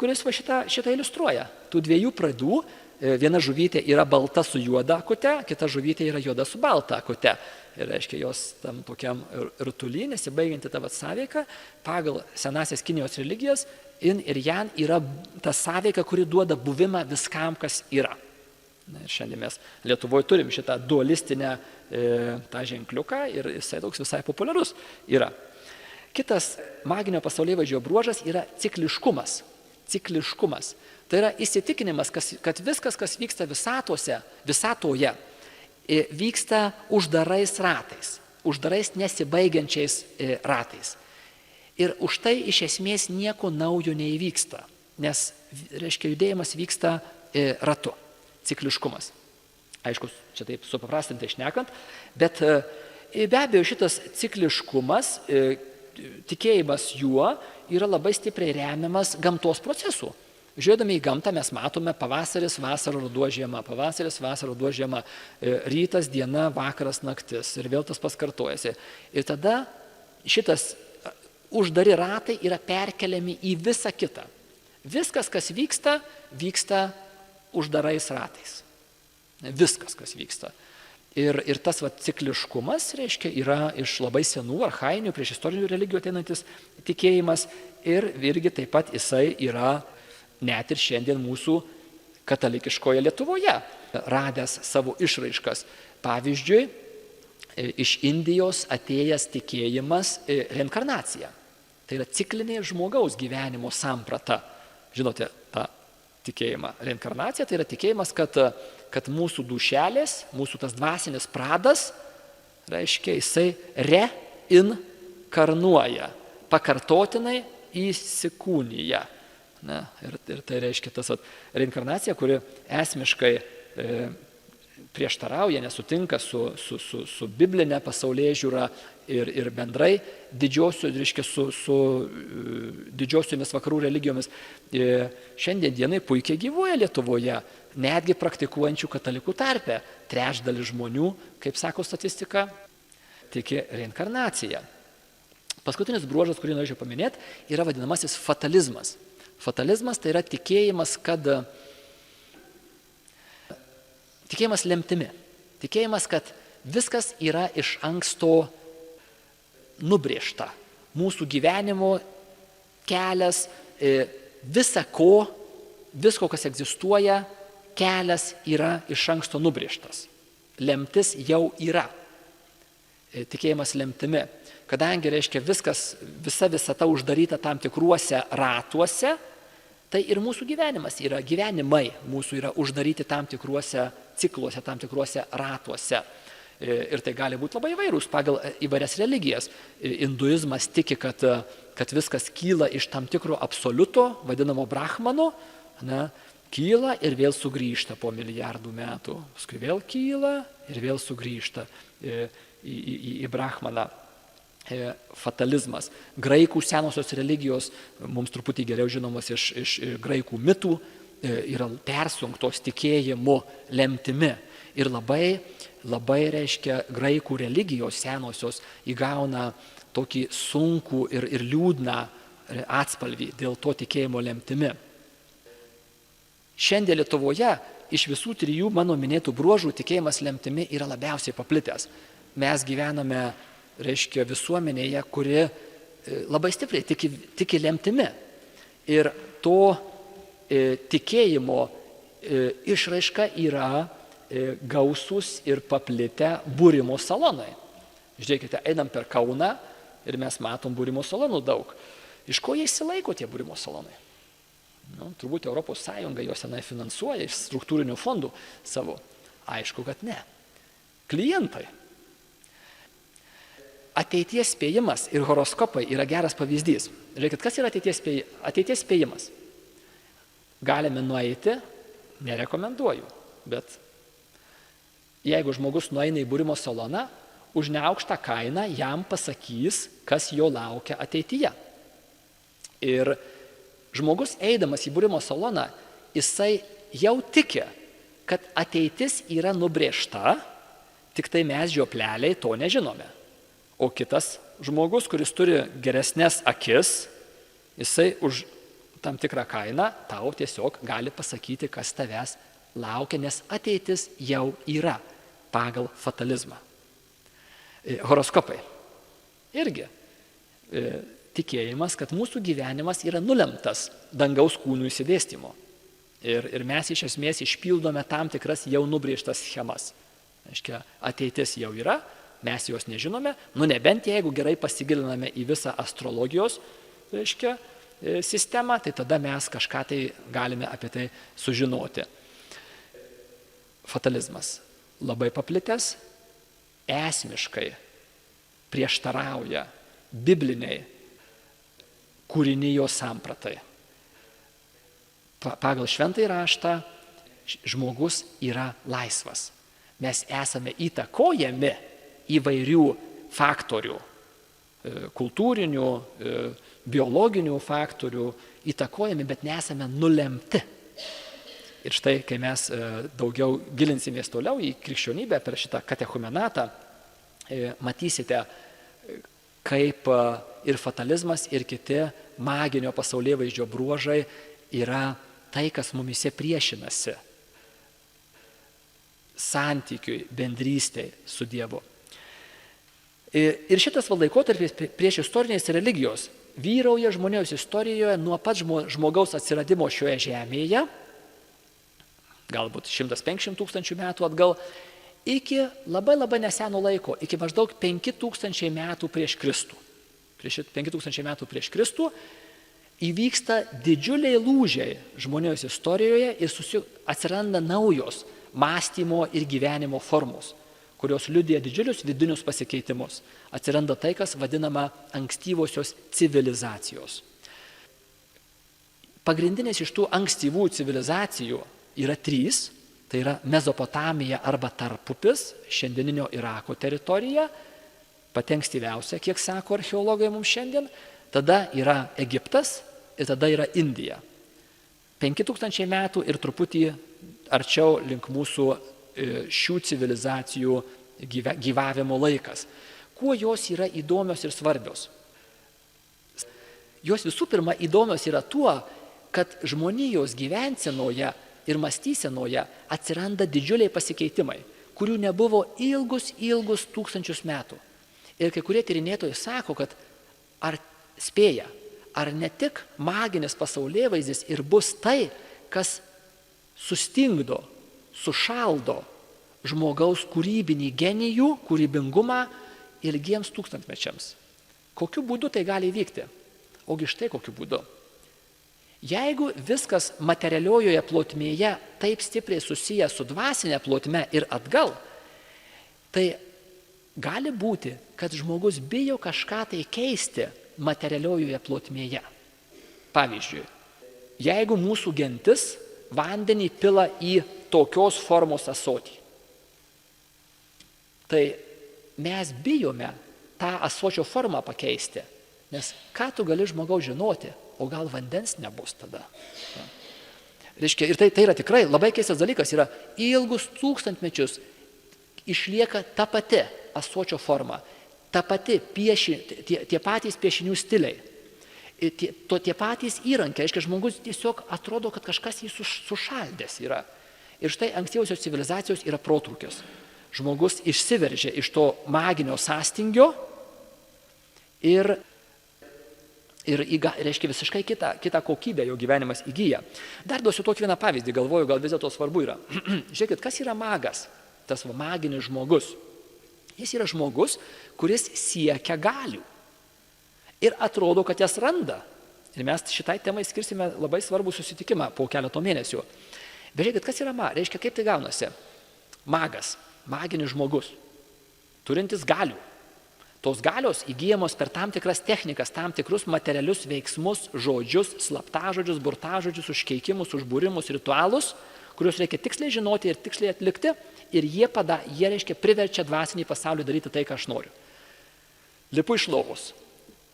kuris va šitą iliustruoja. Tų 2 pradų, viena žuvytė yra balta su juoda akute, kita žuvytė yra juoda su balta akute. Ir reiškia, jos tam tokiam rutulį, nesibaigianti ta sąveika, pagal senasias Kinijos religijas, yin ir yang yra ta sąveika, kuri duoda buvimą viskam, kas yra. Na, ir šiandien mes Lietuvoje turim šitą dualistinę tą ženkliuką ir jisai toks visai populiarus yra. Kitas maginio pasaulėvaizdžio bruožas yra cikliškumas. Cikliškumas. Tai yra įsitikinimas, kad viskas, kas vyksta visatoje, vyksta uždarais ratais, uždarais nesibaigiančiais ratais. Ir už tai iš esmės nieko naujo neįvyksta, nes, reiškia, judėjimas vyksta ratu, cikliškumas. Aišku, čia taip supaprastintai šnekant, bet be abejo šitas cikliškumas, tikėjimas juo yra labai stipriai remiamas gamtos procesų. Žiūrėdami į gamtą mes matome pavasaris, vasara, ruduo, žiema, pavasaris, vasara, ruduo, žiema, rytas, diena, vakaras, naktis ir vėl tas paskartojasi. Ir tada šitas uždari ratai yra perkeliami į visą kitą. Viskas, kas vyksta, vyksta uždarais ratais. Viskas, kas vyksta. Ir tas cikliškumas, reiškia, yra iš labai senų, archainių, prieš istorinių religijų ateinantis tikėjimas ir irgi taip pat jisai yra net ir šiandien mūsų katalikiškoje Lietuvoje radęs savo išraiškas. Pavyzdžiui, iš Indijos atėjęs tikėjimas reinkarnacija. Tai yra ciklinė žmogaus gyvenimo samprata. Žinote tą tikėjimą. Reinkarnacija tai yra tikėjimas, kad mūsų dušelės, mūsų tas dvasinis pradas, reiškia, jisai reinkarnuoja, pakartotinai įsikūnyja. Ne? Ir tai reiškia tas reinkarnacija, kuri esmiškai prieštarauja, nesutinka su biblinė pasaulėžiūra ir bendrai su didžiosiomis vakarų religijomis. Šiandien dienai puikiai gyvuoja Lietuvoje, netgi praktikuojančių katalikų tarpe. Trečdalis žmonių, kaip sako statistika, tiki reinkarnaciją. Paskutinis bruožas, kurį norėčiau paminėti, yra vadinamasis fatalizmas. Fatalizmas tai yra tikėjimas, tikėjimas lemtimi. Tikėjimas, kad viskas yra iš anksto nubrėžta. Mūsų gyvenimo kelias, visko, kas egzistuoja, kelias yra iš anksto nubrėžtas. Lemtis jau yra. Tikėjimas lemtimi. Kadangi, reiškia, visa visata uždaryta tam tikruose ratuose, tai ir mūsų gyvenimas yra, gyvenimai mūsų yra uždaryti tam tikruose cikluose, tam tikruose ratuose. Ir tai gali būti labai įvairūs pagal įvairias religijas. Hinduizmas tiki, kad viskas kyla iš tam tikro absoliuto, vadinamo brahmano, ne, kyla ir vėl sugrįžta po milijardų metų. Paskui vėl kyla ir vėl sugrįžta į brahmaną. Fatalizmas. Graikų senosios religijos, mums truputį geriau žinomas iš graikų mitų, yra persunktos tikėjimu lemtimi. Ir labai, reiškia, graikų religijos senosios įgauna tokį sunkų ir liūdną atspalvį dėl to tikėjimo lemtimi. Šiandien Lietuvoje iš visų trijų mano minėtų bruožų tikėjimas lemtimi yra labiausiai paplitęs. Mes gyvename, reiškia, visuomenėje, kuri labai stipriai tiki lemtimi. Ir to tikėjimo išraiška yra gausūs ir paplitę būrimo salonai. Žiūrėkite, einam per Kauną ir mes matom būrimo salonų daug. Iš ko jie išsilaiko tie būrimo salonai? Turbūt Europos Sąjunga juos senai finansuoja iš struktūrinių fondų savo. Aišku, kad ne. Klientai. Ateities spėjimas ir horoskopai yra geras pavyzdys. Žiūrėkit, kas yra ateities spėjimas? Galime nueiti, nerekomenduoju, bet jeigu žmogus nueina į būrimo saloną, už neaukštą kainą jam pasakys, kas jo laukia ateityje. Ir žmogus eidamas į būrimo saloną, jisai jau tiki, kad ateitis yra nubrėžta, tik tai mes žiopleliai to nežinome. O kitas žmogus, kuris turi geresnės akis, jisai už tam tikrą kainą tau tiesiog gali pasakyti, kas tavęs laukia, nes ateitis jau yra pagal fatalizmą. Horoskopai. Irgi tikėjimas, kad mūsų gyvenimas yra nulemtas dangaus kūnų išsidėstymo. Ir mes iš esmės išpildome tam tikras jau nubrėžtas schemas. Aiškia, ateitis jau yra, mes jos nežinome, nebent jeigu gerai pasigiliname į visą astrologijos, reiškia, sistemą, tai tada mes kažką tai galime apie tai sužinoti. Fatalizmas labai paplitęs, esmiškai prieštarauja bibliniai kūrinijos sampratai. Pagal šventąjį raštą žmogus yra laisvas. Mes esame įtakojami įvairių faktorių, kultūrinių, biologinių faktorių įtakojami, bet nesame nulemti. Ir štai, kai mes daugiau gilinsimės toliau į krikščionybę per šitą katechumenatą, matysite, kaip ir fatalizmas, ir kiti maginio pasaulėvaizdžio bruožai yra tai, kas mumise priešinasi santykiui, bendrystei su Dievu. Ir šitas laikotarpis prieš istorinės religijos vyrauja žmonijos istorijoje nuo pat žmogaus atsiradimo šioje žemėje, galbūt 150 tūkstančių metų atgal, iki labai neseno laiko, iki maždaug 5000 metų prieš Kristų. Prieš 5000 metų prieš Kristų įvyksta didžiuliai lūžiai žmonijos istorijoje ir atsiranda naujos mąstymo ir gyvenimo formos, kurios liudija didžiulius vidinius pasikeitimus. Atsiranda tai, kas vadinama ankstyvosios civilizacijos. Pagrindinės iš tų ankstyvų civilizacijų yra 3, tai yra Mezopotamija arba Tarpupis, šiandieninio Irako teritorija, pati ankstyviausia, kiek sako archeologai mums šiandien, tada yra Egiptas ir tada yra Indija. 5000 metų ir truputį arčiau link mūsų šių civilizacijų gyvavimo laikas. Kuo jos yra įdomios ir svarbios? Jos visų pirma įdomios yra tuo, kad žmonijos gyvensenoje ir mąstysenoje atsiranda didžiuliai pasikeitimai, kurių nebuvo ilgus tūkstančius metų. Ir kai kurie tyrinėtojai sako, kad ar spėja, ar ne tik maginis pasaulėvaizdis ir bus tai, kas sustingdo, sušaldo žmogaus kūrybinį genijų, kūrybingumą ilgiems tūkstantmečiams. Kokiu būdu tai gali įvykti? Ogi štai kokiu būdu. Jeigu viskas materialiojoje plotmėje taip stipriai susiję su dvasinė plotme ir atgal, tai gali būti, kad žmogus bijo kažką tai keisti materialiojoje plotmėje. Pavyzdžiui, jeigu mūsų gentis vandenį pila į tokios formos ąsotį, tai mes bijome tą ąsočio formą pakeisti, nes ką tu gali žmogaus žinoti, o gal vandens nebus tada. Reiškia, ir tai yra tikrai labai keistas dalykas, yra ilgus tūkstantmečius išlieka ta pati ąsočio forma, ta pati tie patys piešinių stiliai, tie patys įrankiai, reiškia, žmogus tiesiog atrodo, kad kažkas jį sušaldęs yra. Ir štai ankstyvosios civilizacijos yra protrūkis. Žmogus išsiveržia iš to maginio sąstingio ir reiškia visiškai kitą kokybę jo gyvenimas įgyja. Dar duosiu tokį vieną pavyzdį, galvoju, gal vis dėlto svarbu yra. Žiūrėkit, kas yra magas, tas maginis žmogus? Jis yra žmogus, kuris siekia galių ir atrodo, kad jas randa. Ir mes šitai temai skirsime labai svarbų susitikimą po keleto mėnesių. Bet žiūrėkit, kas yra magas? Reiškia, kaip tai gaunasi? Magas, maginis žmogus, turintis galių. Tos galios įgyjamos per tam tikras technikas, tam tikrus materialius veiksmus, žodžius, slaptažodžius, burtažodžius, užkeikimus, užbūrimus, ritualus, kuriuos reikia tiksliai žinoti ir tiksliai atlikti, ir jie reiškia priverčia dvasinį pasaulį daryti tai, ką aš noriu. Lipu iš lovos.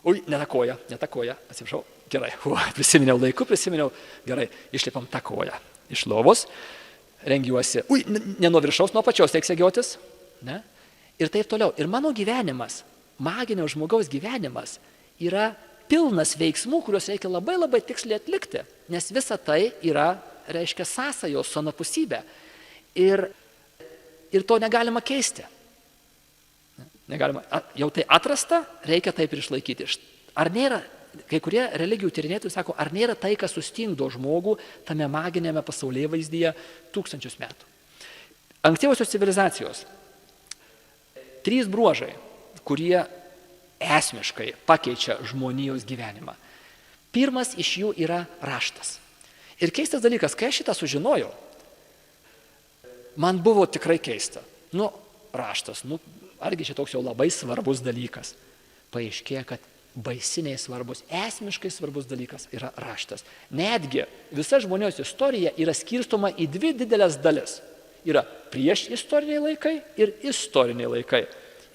Ui, ne ta koja, atsiprašau, gerai, prisiminiau laiku, gerai, išlipam tą koją iš lovos, rengiuosi, ne nuo viršaus, nuo pačios reikia segiotis, ne? Ir taip toliau. Ir mano gyvenimas, maginio žmogaus gyvenimas yra pilnas veiksmų, kuriuos reikia labai tiksliai atlikti, nes visa tai yra, reiškia, sąsajos su anapusybė. Ir to negalima keisti. Negalima. Jau tai atrasta, reikia taip ir išlaikyti. Ar nėra, kai kurie religijų tyrinėtojai sako, ar nėra tai, kas sustingdo žmogų tame maginėme pasaulėvaizdyje tūkstančius metų. Ankstyvosios civilizacijos. 3 bruožai, kurie esmiškai pakeičia žmonijos gyvenimą. Pirmas iš jų yra raštas. Ir keistas dalykas, kai aš šitą sužinojau, man buvo tikrai keista. Raštas, argi čia toks jau labai svarbus dalykas. Paaiškėja, kad baisiniai svarbus, esmiškai svarbus dalykas yra raštas. Netgi visa žmonijos istorija yra skirstoma į 2 didelės dalis. Yra prieš istoriniai laikai ir istoriniai laikai.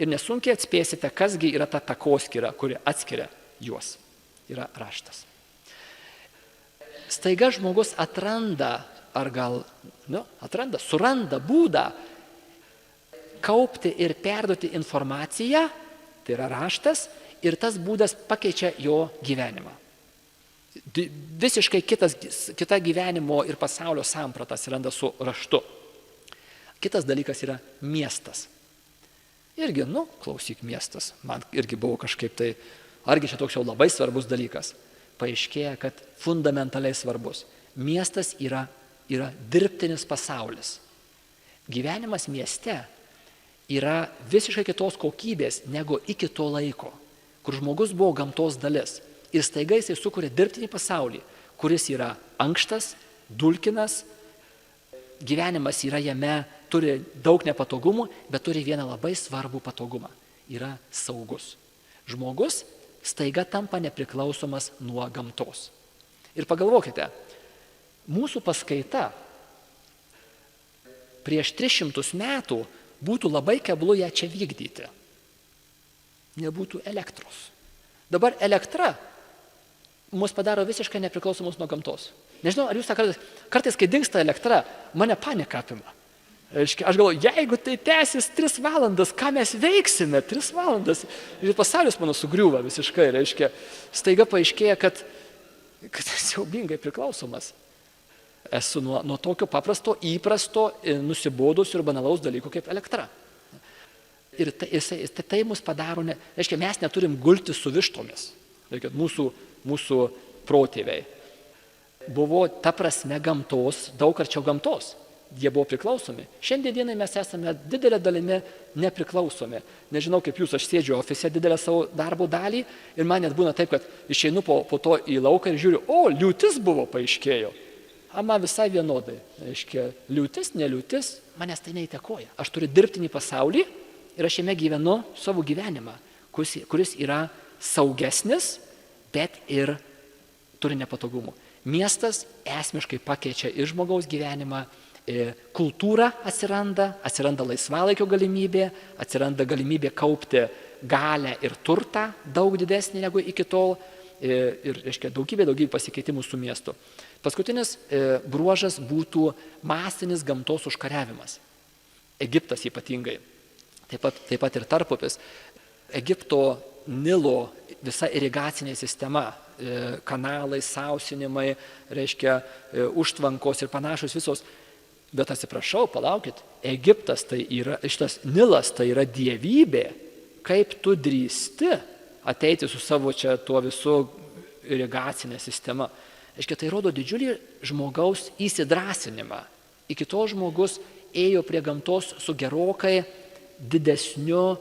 Ir nesunkiai atspėsite, kasgi yra ta takoskyra, kuri atskiria juos. Yra raštas. staiga žmogus suranda būdą kaupti ir perduoti informaciją, tai yra raštas, ir tas būdas pakeičia jo gyvenimą. Visiškai kita gyvenimo ir pasaulio samprata atsiranda su raštu. Kitas dalykas yra miestas. Irgi, klausyk, miestas. Man irgi buvo kažkaip tai, argi čia toks jau labai svarbus dalykas. Paaiškėja, kad fundamentaliai svarbus. Miestas yra dirbtinis pasaulis. Gyvenimas mieste yra visiškai kitos kokybės negu iki to laiko, kur žmogus buvo gamtos dalis. Ir staiga jisai sukuria dirbtinį pasaulį, kuris yra ankštas, dulkinas, gyvenimas yra jame, turi daug nepatogumų, bet turi vieną labai svarbų patogumą – yra saugus. Žmogus staiga tampa nepriklausomas nuo gamtos. Ir pagalvokite, mūsų paskaita prieš 300 metų būtų labai keblu ją čia vykdyti. Nebūtų elektros. Dabar elektra mus padaro visiškai nepriklausomus nuo gamtos. Nežinau, ar jūs kartais, kai dingsta elektra, mane panika apima. Aš galvoju, jeigu tai tęsis 3 valandas, ką mes veiksime 3 valandas, ir pasaulis mano sugriūva visiškai, staiga paaiškėja, kad siaubingai priklausomas esu nuo tokio paprasto, įprasto, nusibodusio ir banalaus dalyko kaip elektra. Ir tai mus padaro, mes neturim gulti su vištomis, mūsų protėviai. Buvo ta prasme gamtos, daug arčiau gamtos. Jie buvo priklausomi. Šiandien dienai mes esame didelė dalimi nepriklausomi. Nežinau, kaip jūs, aš sėdžiu ofise didelę savo darbo dalį ir man net būna taip, kad išeinu po to į lauką ir žiūriu, liūtis buvo, paaiškėjo. Man visai vienodai. Liūtis, neliūtis, manęs tai neįtakoja. Aš turiu dirbtinį pasaulį ir aš jame gyvenu savo gyvenimą, kuris yra saugesnis, bet ir turi nepatogumų. Miestas esmiškai pakeičia ir žmogaus gyvenimą, kultūra atsiranda laisvalaikio galimybė, atsiranda galimybė kaupti galę ir turtą daug didesnį negu iki tol ir daugybė pasikeitimų su miestu. Paskutinis bruožas būtų masinis gamtos užkariavimas. Egiptas ypatingai, taip pat ir tarpupis. Egipto Nilo visa irigacinė sistema, kanalai, sausinimai, užtvankos ir panašus visos. Bet atsiprašau, palaukit, Egiptas tai yra, šitas Nilas tai yra dievybė, kaip tu drįsti ateiti su savo čia tuo visų irigacinė sistema. Tai rodo didžiulį žmogaus įsidrasinimą. Iki to žmogus ėjo prie gamtos su gerokai didesniu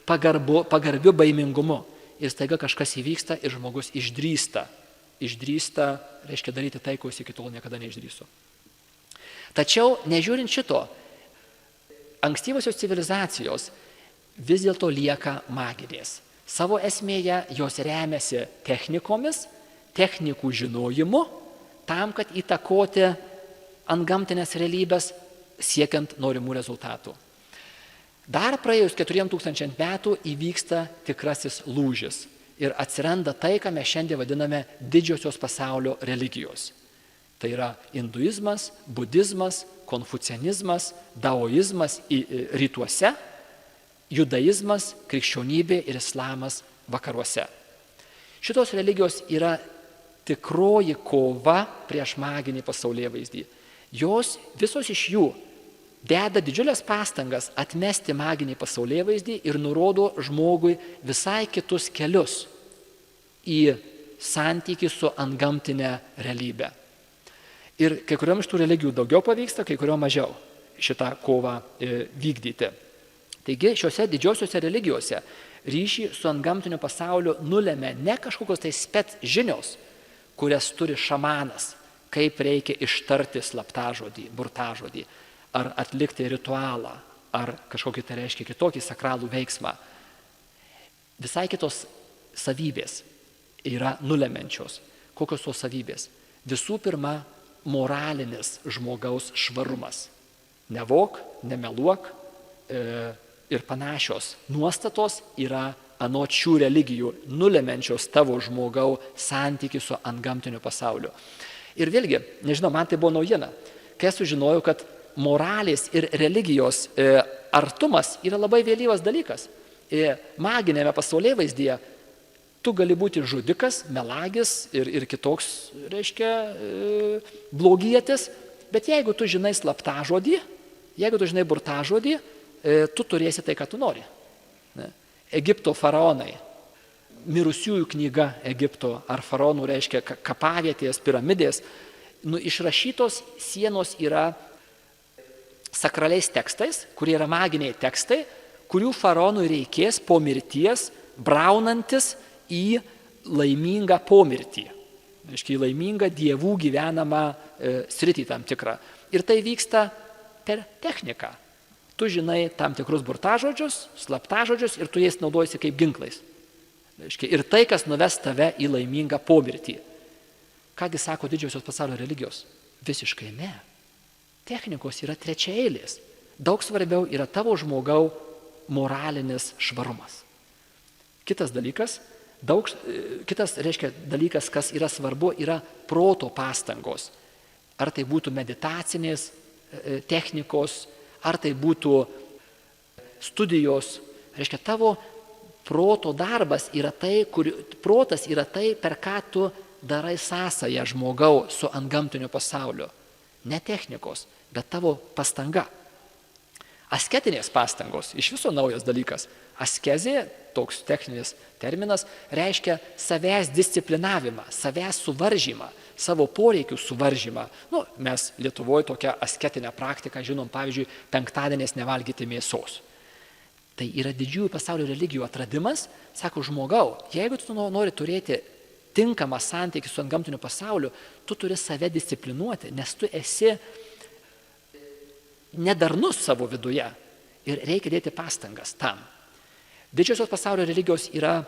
pagarbiu baimingumu. Ir staiga kažkas įvyksta ir žmogus išdrįsta. Išdrįsta, reiškia daryti tai, ko jis iki tol niekada neišdrįso. Tačiau, nežiūrint šito, ankstyvosios civilizacijos vis dėlto lieka maginės. Savo esmėje jos remiasi technikomis, technikų žinojimu, tam, kad įtakoti antgamtinės realybės siekiant norimų rezultatų. Dar praėjus 4000 metų įvyksta tikrasis lūžis ir atsiranda tai, ką mes šiandien vadiname didžiosios pasaulio religijos. Tai yra hinduizmas, budizmas, konfucianizmas, daoizmas rytuose, judaizmas, krikščionybė ir islamas vakaruose. Šitos religijos yra tikroji kova prieš maginį pasaulėvaizdį. Jos visos iš jų deda didžiulės pastangas atmesti maginį pasaulėvaizdį ir nurodo žmogui visai kitus kelius į santykį su antgamtinė realybė. Ir kai kuriuom iš tų religijų daugiau pavyksta, kai kuriuom mažiau šitą kovą vykdyti. Taigi šiuose didžiosiuose religijose ryšį su antgamtiniu pasauliu nulėmė ne kažkokios tai spec žinios, kurias turi šamanas, kaip reikia ištarti slaptažodį, burtažodį, ar atlikti ritualą, ar kažkokį tai reiškia kitokį sakralų veiksmą. Visai kitos savybės yra nulemenčios. Kokios tos savybės? Visų pirma, moralinis žmogaus švarumas. Nevok, nemeluok ir panašios nuostatos yra anot šių religijų nulemenčios tavo žmogau santykių su antgamtiniu pasauliu. Ir vėlgi, nežinau, man tai buvo naujiena, kai sužinojau, kad moralės ir religijos artumas yra labai vėlyvas dalykas. Maginėme pasaulėvaizdyje tu gali būti žudikas, melagis ir kitoks, reiškia, blogietis, bet jeigu tu žinai slaptažodį, jeigu tu žinai burtažodį, tu turėsi tai, ką tu nori. Egipto faraonai, mirusiųjų knyga Egipto ar faraonų, reiškia kapavietės, piramidės, išrašytos sienos yra sakraliais tekstais, kurie yra maginiai tekstai, kurių faraonui reikės po mirties, braunantis į laimingą pomirtį. Reiškia, į laimingą dievų gyvenamą sritį tam tikrą. Ir tai vyksta per techniką. Tu žinai tam tikrus burtažodžius, slaptažodžius ir tu jais naudojasi kaip ginklais. Reiškia, ir tai, kas nuves tave į laimingą pomirtį. Kągi sako didžiosios pasaulio religijos? Visiškai ne. Technikos yra trečiaeilės. Daug svarbiau yra tavo žmogau moralinis švarumas. Kitas dalykas, dalykas, kas yra svarbu, yra proto pastangos. Ar tai būtų meditacinės technikos, ar tai būtų studijos. Reiškia, tavo proto darbas yra tai, protas yra tai, per ką tu darai sąsają žmogau su antgamtiniu pasauliu. Ne technikos, bet tavo pastanga. Asketinės pastangos, iš viso naujas dalykas. Askezė, toks techninis terminas, reiškia savęs disciplinavimą, savęs suvaržymą, savo poreikių suvaržymą. Mes Lietuvoje tokią asketinę praktiką žinom, pavyzdžiui, penktadieniais nevalgyti mėsos. Tai yra didžiųjų pasaulio religijų atradimas, sako žmogau, jeigu tu nori turėti tinkamą santykį su antgamtiniu pasauliu, tu turi save disciplinuoti, nes tu esi nedarnus savo viduje ir reikia dėti pastangas tam. Didžiosios pasaulio religijos yra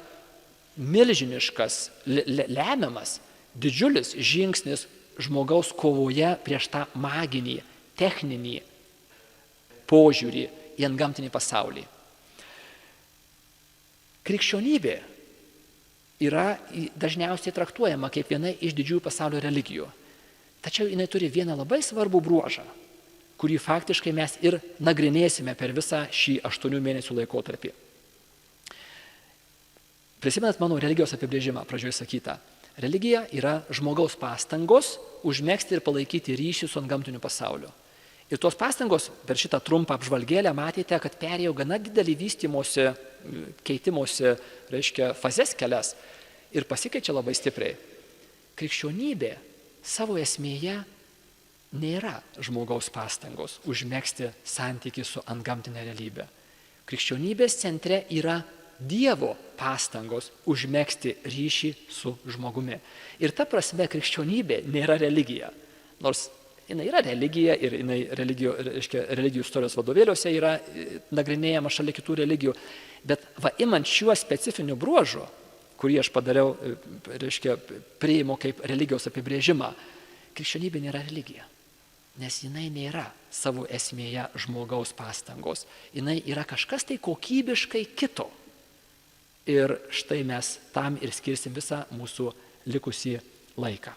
milžiniškas, lemiamas, didžiulis žingsnis žmogaus kovoje prieš tą maginį, techninį požiūrį į antgamtinį pasaulį. Krikščionybė yra dažniausiai traktuojama kaip viena iš didžiųjų pasaulio religijų. Tačiau jinai turi vieną labai svarbų bruožą, kurį faktiškai mes ir nagrinėsime per visą šį 8 mėnesių laikotarpį. Prisimenat mano religijos apibrėžimą pradžioje sakytą. Religija yra žmogaus pastangos užmegzti ir palaikyti ryšį su antgamtiniu pasauliu. Ir tos pastangos per šitą trumpą apžvalgėlę matėte, kad perėjo gana didelį vystymosi, keitimosi, reiškia, fazes kelias ir pasikeičia labai stipriai. Krikščionybė savo esmėje nėra žmogaus pastangos užmegzti santykį su antgamtinė realybė. Krikščionybės centre yra Dievo pastangos užmegzti ryšį su žmogumi. Ir ta prasme krikščionybė nėra religija. Nors jinai yra religija ir jinai religijų istorijos vadovėliuose yra nagrinėjama šalia kitų religijų. Bet imant šiuo specifiniu bruožu, kurį aš padariau, priimu kaip religijos apibrėžimą, krikščionybė nėra religija. Nes jinai nėra savo esmėje žmogaus pastangos. Jinai yra kažkas tai kokybiškai kito. Ir štai mes tam ir skirsim visą mūsų likusį laiką.